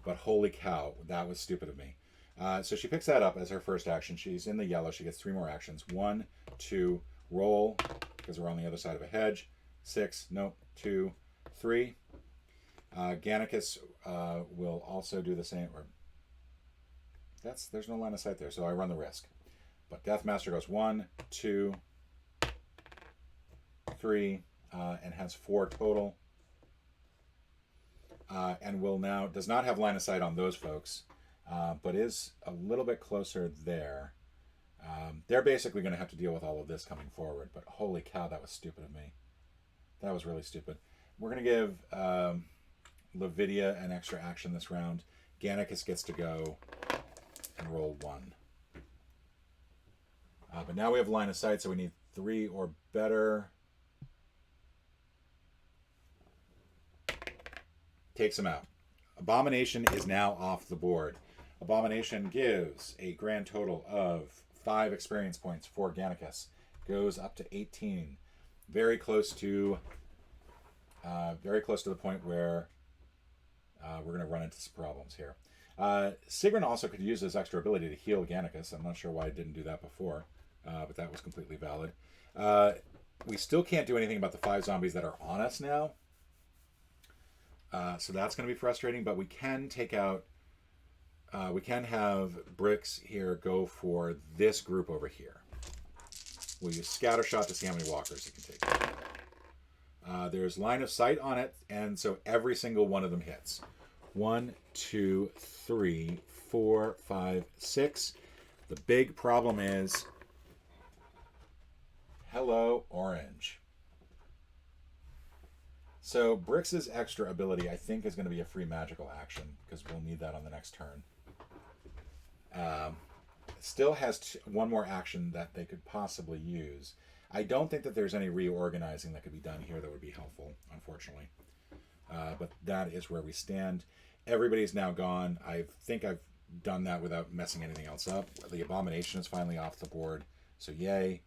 But holy cow, that was stupid of me. So she picks that up as her first action. She's in the yellow. She gets 3 more actions. 1, 2, roll, because we're on the other side of a hedge. 6, nope, 2, 3. Gannicus will also do the same. There's no line of sight there, so I run the risk. But Deathmaster goes 1, 2, 3, and has 4 total. And will now, does not have line of sight on those folks, but is a little bit closer there. They're basically going to have to deal with all of this coming forward, but holy cow, that was stupid of me. That was really stupid. We're going to give Lavidia an extra action this round. Gannicus gets to go and roll 1. But now we have line of sight, so we need 3 or better. Takes him out. Abomination is now off the board. Abomination gives a grand total of 5 experience points for Gannicus. Goes up to 18. Very close to the point where we're going to run into some problems here. Sigrun also could use his extra ability to heal Gannicus. I'm not sure why I didn't do that before, but that was completely valid. We still can't do anything about the 5 zombies that are on us now. So that's going to be frustrating, but we can take out, we can have Bricks here go for this group over here. We'll use Scatter Shot to see how many walkers he can take. There's line of sight on it, and so every single one of them hits. 1, 2, 3, 4, 5, 6. The big problem is, hello, orange. So Brix's extra ability, I think, is going to be a free magical action, because we'll need that on the next turn. Still has 1 more action that they could possibly use. I don't think that there's any reorganizing that could be done here that would be helpful, unfortunately. But that is where we stand. Everybody's now gone. I think I've done that without messing anything else up. The Abomination is finally off the board, so yay.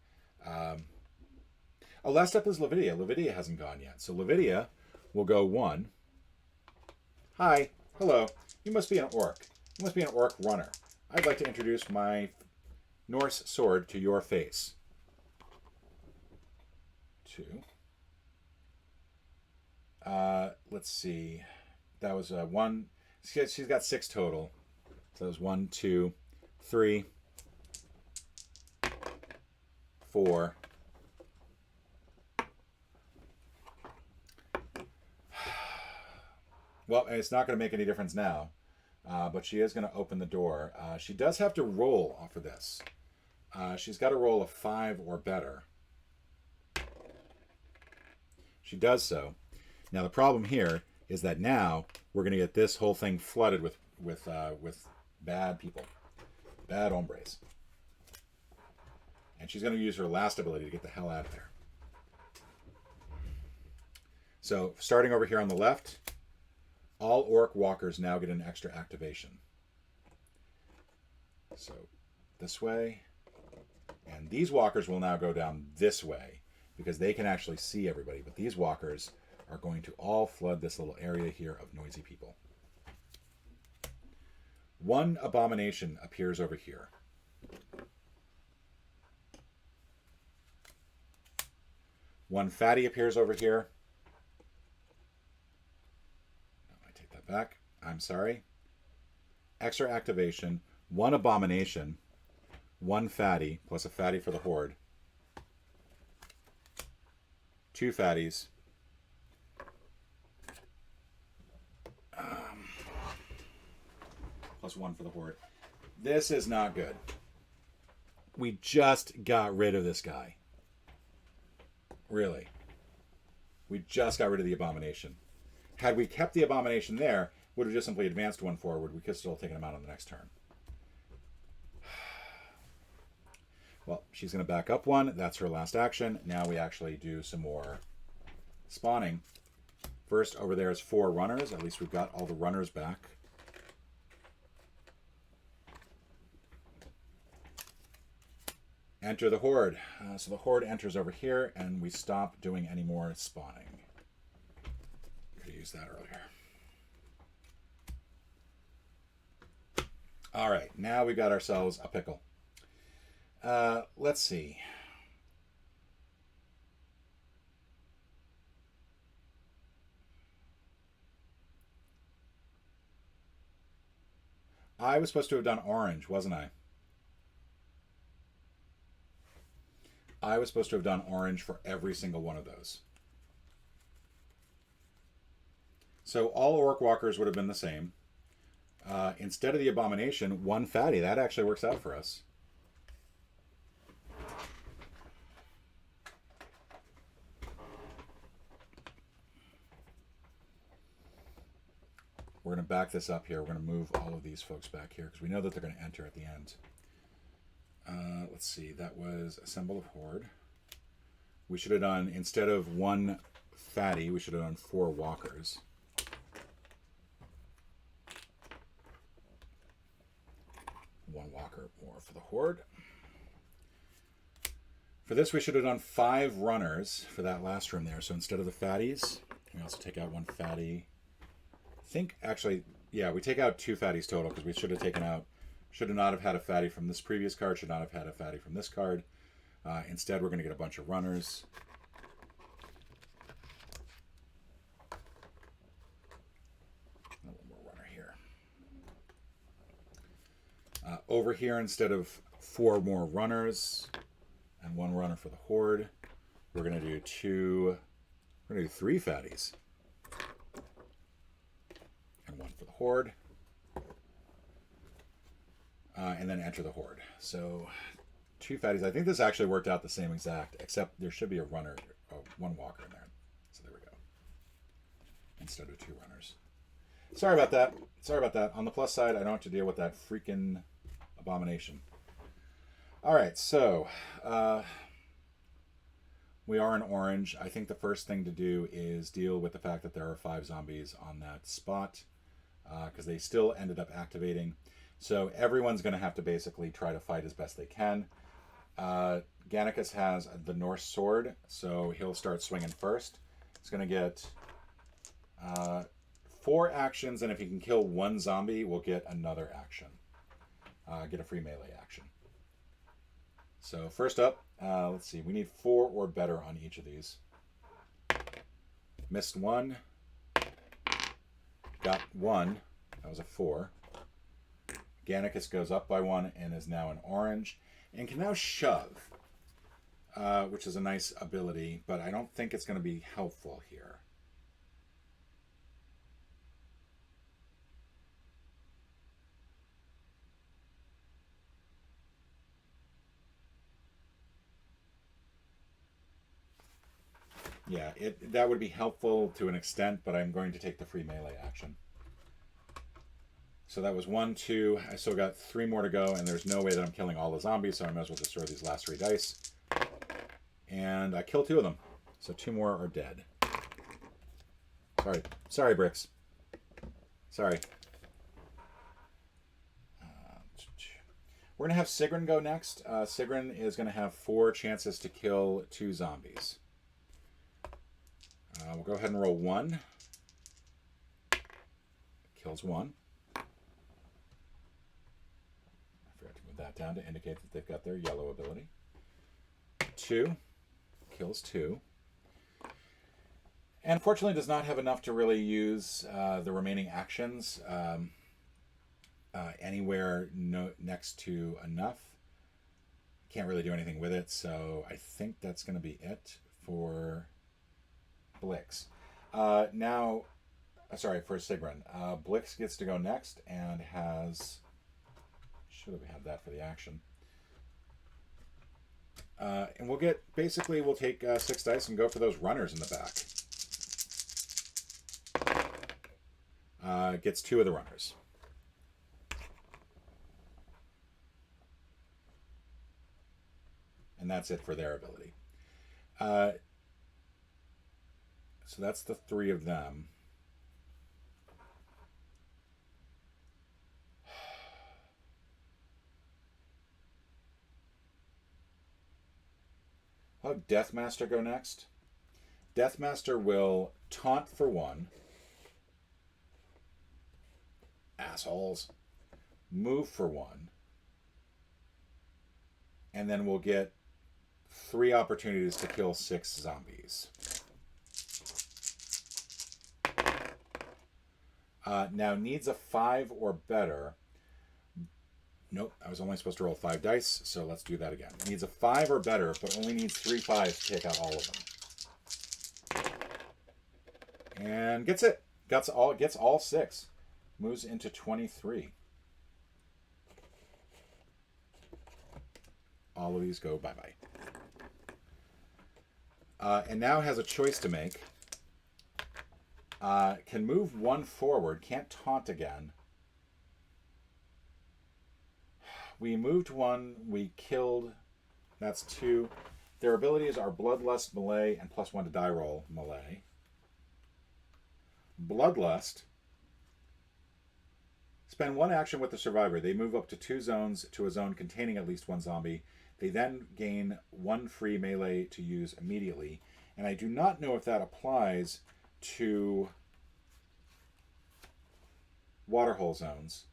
Last up is Lavidia. Lavidia hasn't gone yet. So Lavidia will go 1. Hi. Hello. You must be an orc. You must be an orc runner. I'd like to introduce my Norse sword to your face. 2. Let's see. That was 1. She's got 6 total. So that was 1, 2, 3, 4, Well, it's not going to make any difference now, but she is going to open the door. She does have to roll off of this. She's got to roll a 5 or better. She does so. Now the problem here is that now we're going to get this whole thing flooded with bad people, bad hombres, and she's going to use her last ability to get the hell out of there. So starting over here on the left, all orc walkers now get an extra activation. So this way, and these walkers will now go down this way because they can actually see everybody, but these walkers are going to all flood this little area here of noisy people. One abomination appears over here. One fatty appears over here. No, I take that back. I'm sorry. Extra activation. One abomination. One fatty, plus a fatty for the Horde. 2 fatties. Plus 1 for the Horde. This is not good. We just got rid of this guy. Really. We just got rid of the abomination. Had we kept the abomination there, would have just simply advanced 1 forward. We could still have taken him out on the next turn. Well, she's going to back up 1. That's her last action. Now we actually do some more spawning. First, over there is 4 runners. At least we've got all the runners back. Enter the Horde. So the Horde enters over here, and we stop doing any more spawning. Could have used that earlier. All right, now we've got ourselves a pickle. Let's see. I was supposed to have done orange, wasn't I? I was supposed to have done orange for every single one of those. So all orc walkers would have been the same. Instead of the abomination, 1 fatty. That actually works out for us. We're going to back this up here. We're going to move all of these folks back here because we know that they're going to enter at the end. Let's see. That was a symbol of Horde. We should have done, instead of 1 fatty, we should have done 4 walkers. One walker more for the Horde. For this, we should have done 5 runners for that last room there. So instead of the fatties, we also take out 1 fatty. I think, actually, yeah, we take out 2 fatties total because we should have taken out, should have not have had a fatty from this previous card, should not have had a fatty from this card. Instead, we're going to get a bunch of runners. A little more runner here. Over here, instead of 4 more runners and 1 runner for the Horde, we're going to do 3 fatties. And 1 for the Horde. And then enter the Horde. So 2 fatties. I think this actually worked out the same exact, except there should be a runner, 1 walker in there. So there we go. Instead of 2 runners. Sorry about that. Sorry about that. On the plus side, I don't have to deal with that freaking abomination. All right, so we are in orange. I think the first thing to do is deal with the fact that there are 5 zombies on that spot because they still ended up activating. So everyone's going to have to basically try to fight as best they can. Gannicus has the Norse sword, so he'll start swinging first. He's going to get 4 actions, and if he can kill 1 zombie, we'll get another action. Get a free melee action. So first up, let's see. We need 4 or better on each of these. Missed 1. Got 1. That was a 4. Gannicus goes up by 1 and is now in orange. And can now shove, which is a nice ability, but I don't think it's going to be helpful here. Yeah, that would be helpful to an extent, but I'm going to take the free melee action. So that was 1, 2. I still got 3 more to go, and there's no way that I'm killing all the zombies, so I might as well just throw these last 3 dice. And I kill 2 of them. So 2 more are dead. Sorry. Sorry, Bricks. Sorry. We're going to have Sigrun go next. Sigrun is going to have 4 chances to kill 2 zombies. We'll go ahead and roll 1. Kills 1. I forgot to move that down to indicate that they've got their yellow ability. 2. Kills 2. And unfortunately does not have enough to really use the remaining actions anywhere next to enough. Can't really do anything with it, so I think that's going to be it for Blix. For Sigrun. Blix gets to go next and has... Should have had that for the action. And we'll take 6 dice and go for those runners in the back. Gets 2 of the runners. And that's it for their ability. So that's the 3 of them. I'll have Deathmaster go next. Deathmaster will taunt for 1. Assholes. Move for 1. And then we'll get 3 opportunities to kill 6 zombies. Now needs a 5 or better. Nope, I was only supposed to roll 5 dice, so let's do that again. Needs a 5 or better, but only needs 3 5s to take out all of them. And gets it. Gets all 6. Moves into 23. All of these go bye-bye. And now has a choice to make. Can move 1 forward. Can't taunt again. We moved 1. We killed. That's 2. Their abilities are Bloodlust, Melee, and +1 to die roll, Melee. Bloodlust. Spend 1 action with the survivor. They move up to 2 zones to a zone containing at least 1 zombie. They then gain 1 free melee to use immediately. And I do not know if that applies to waterhole zones.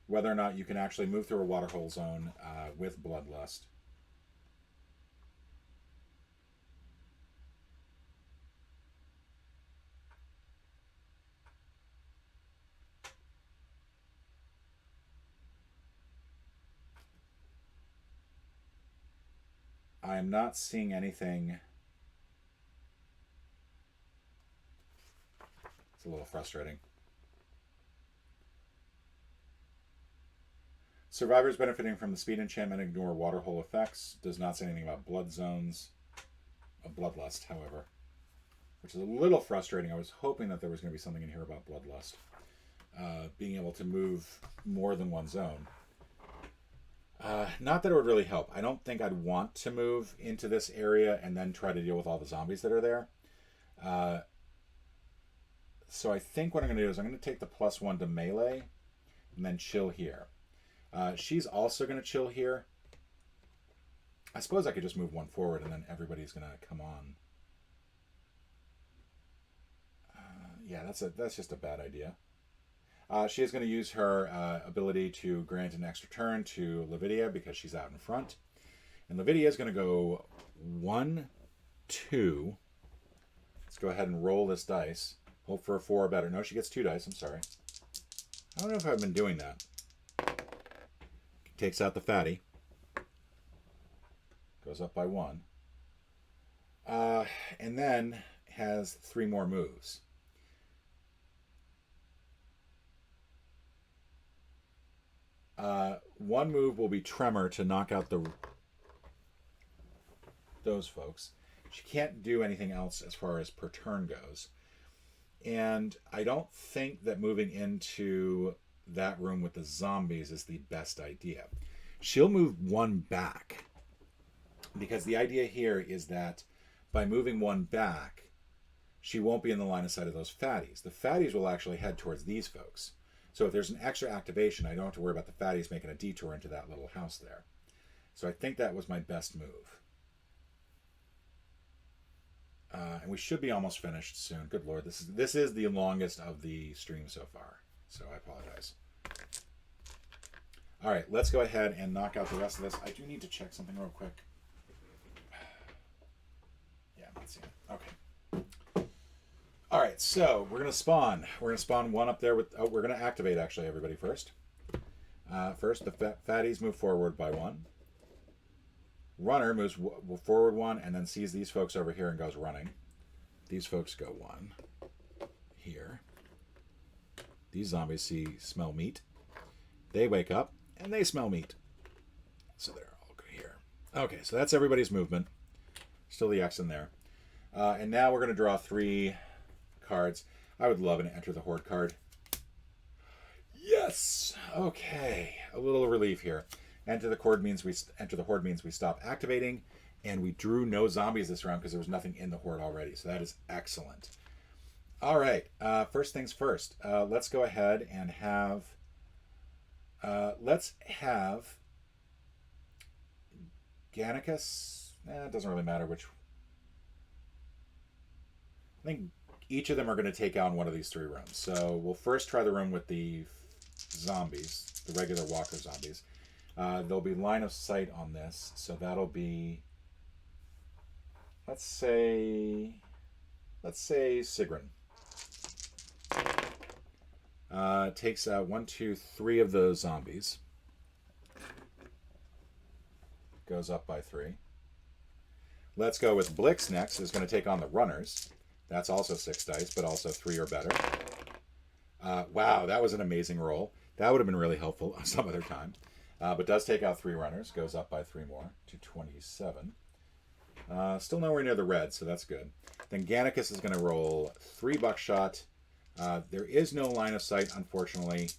Whether or not you can actually move through a waterhole zone with Bloodlust. I am not seeing anything. It's a little frustrating. Survivors benefiting from the speed enchantment ignore waterhole effects. Does not say anything about blood zones. A Bloodlust, however. Which is a little frustrating. I was hoping that there was going to be something in here about Bloodlust. Being able to move more than 1 zone. Not that it would really help. I don't think I'd want to move into this area and then try to deal with all the zombies that are there. So I think what I'm going to do is I'm going to take the +1 to melee and then chill here. She's also going to chill here. I suppose I could just move 1 forward and then everybody's going to come on. Yeah, that's just a bad idea. She is going to use her ability to grant an extra turn to Lavidia because she's out in front. And Lavidia is going to go 1, 2. Let's go ahead and roll this dice. Hope for a 4 or better. No, she gets 2 dice. I'm sorry. I don't know if I've been doing that. Takes out the fatty. Goes up by 1. And then has 3 more moves. One move will be Tremor to knock out those folks. She can't do anything else as far as per turn goes. And I don't think that moving into that room with the zombies is the best idea. She'll move one back, because the idea here is that by moving one back, she won't be in the line of sight of those fatties. The fatties will actually head towards these folks. So if there's an extra activation, I don't have to worry about the fatties making a detour into that little house there. So I think that was my best move. And we should be almost finished soon. Good Lord, this is the longest of the stream so far. So I apologize. All right, let's go ahead and knock out the rest of this. I do need to check something real quick. Yeah, let's see. Okay. All right, so we're gonna spawn. We're gonna spawn one up there with. Oh, we're gonna activate actually everybody first. First, the fatties move forward by one. Runner moves forward one and then sees these folks over here and goes running. These folks go one here. These zombies smell meat. They wake up and they smell meat. So they're all here. Okay, so that's everybody's movement. Still the X in there. And now we're going to draw 3 cards. I would love an Enter the Horde card. Yes! Okay, a little relief here. Enter the Horde means we stop activating, and we drew no zombies this round because there was nothing in the Horde already. So that is excellent. All right, first things first. Let's go ahead and have. Let's have Gannicus. It doesn't really matter which. I think each of them are going to take on one of these 3 rooms. So we'll first try the room with the zombies, the regular walker zombies. There'll be line of sight on this, so that'll be, let's say Sigrun. Takes out 1, 2, 3 of those zombies. Goes up by 3. Let's go with Blix next, is going to take on the runners. That's also 6 dice, but also 3 or better. Wow, that was an amazing roll. That would have been really helpful some other time. But does take out 3 runners. Goes up by 3 more to 27. Still nowhere near the red, so that's good. Then Gannicus is going to roll 3 buckshot. There is no line of sight, unfortunately,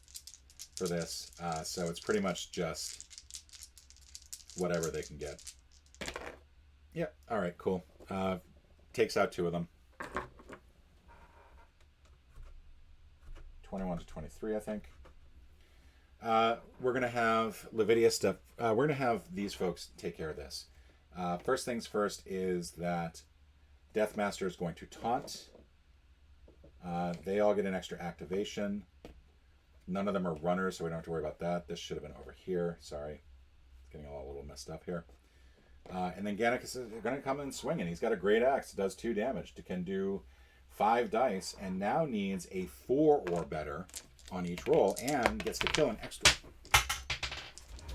for this. So it's pretty much just whatever they can get. Yep. All right, cool. Takes out 2 of them. 21 to 23, I think. We're going to have Levidia stuff. We're going to have these folks take care of this. First things first is that Deathmaster is going to taunt. They all get an extra activation. None of them are runners, so we don't have to worry about that. This should have been over here. Sorry. It's getting all a little messed up here. And then Gannicus is going to come in swinging. He's got a great axe. It does 2 damage. It can do 5 dice and now needs a 4 or better on each roll and gets to kill an extra.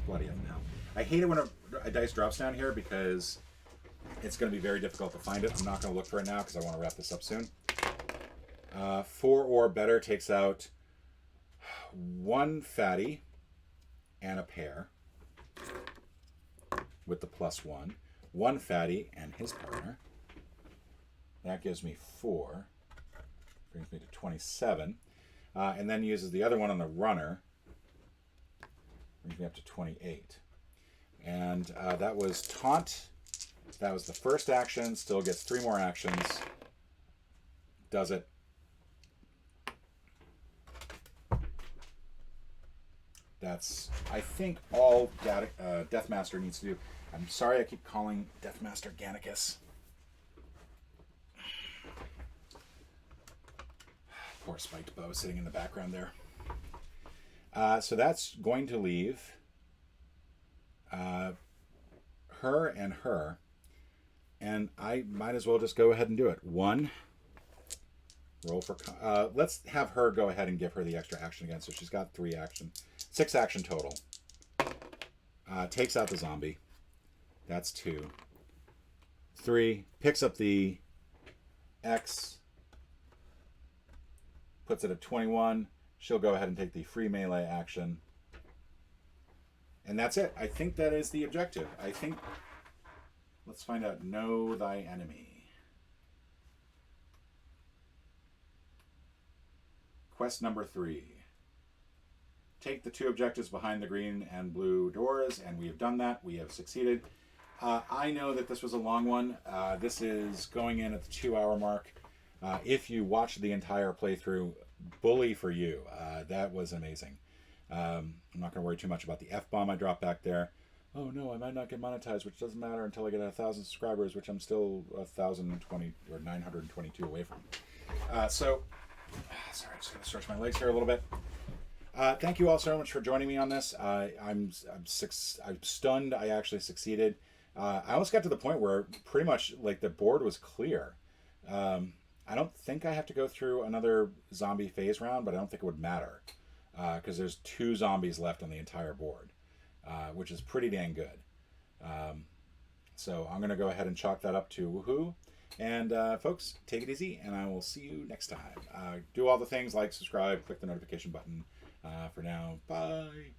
Bloody hell now. I hate it when a dice drops down here because it's going to be very difficult to find it. I'm not going to look for it now because I want to wrap this up soon. 4 or better takes out 1 fatty and a pair with the +1. 1 fatty and his partner. That gives me 4. Brings me to 27. And then uses the other one on the runner. Brings me up to 28. And that was taunt. That was the first action. Still gets 3 more actions. Does it. That's, I think, all Deathmaster needs to do. I'm sorry I keep calling Deathmaster Gannicus. Poor spiked bow sitting in the background there. So that's going to leave her and her. And I might as well just go ahead and do it. 1. Roll for... let's have her go ahead and give her the extra action again. So she's got 3 action. 6 action total. Takes out the zombie. That's 2. 3. Picks up the X. Puts it at 21. She'll go ahead and take the free melee action. And that's it. I think that is the objective. I think... Let's find out. Know thy enemy. quest number 3. Take the 2 objectives behind the green and blue doors, and we have done that. We have succeeded. I know that this was a long one. This is going in at the 2-hour mark. If you watched the entire playthrough, bully for you. That was amazing. I'm not going to worry too much about the F-bomb I dropped back there. Oh no, I might not get monetized, which doesn't matter until I get 1,000 subscribers, which I'm still 1,020 or 922 away from. Sorry, I'm just going to stretch my legs here a little bit. Thank you all so much for joining me on this. I'm stunned I actually succeeded. I almost got to the point where pretty much like the board was clear. I don't think I have to go through another zombie phase round, but I don't think it would matter because there's 2 zombies left on the entire board, which is pretty dang good. So I'm going to go ahead and chalk that up to woohoo. And folks, take it easy, and I will see you next time. Do all the things like subscribe, click the notification button. For now, bye.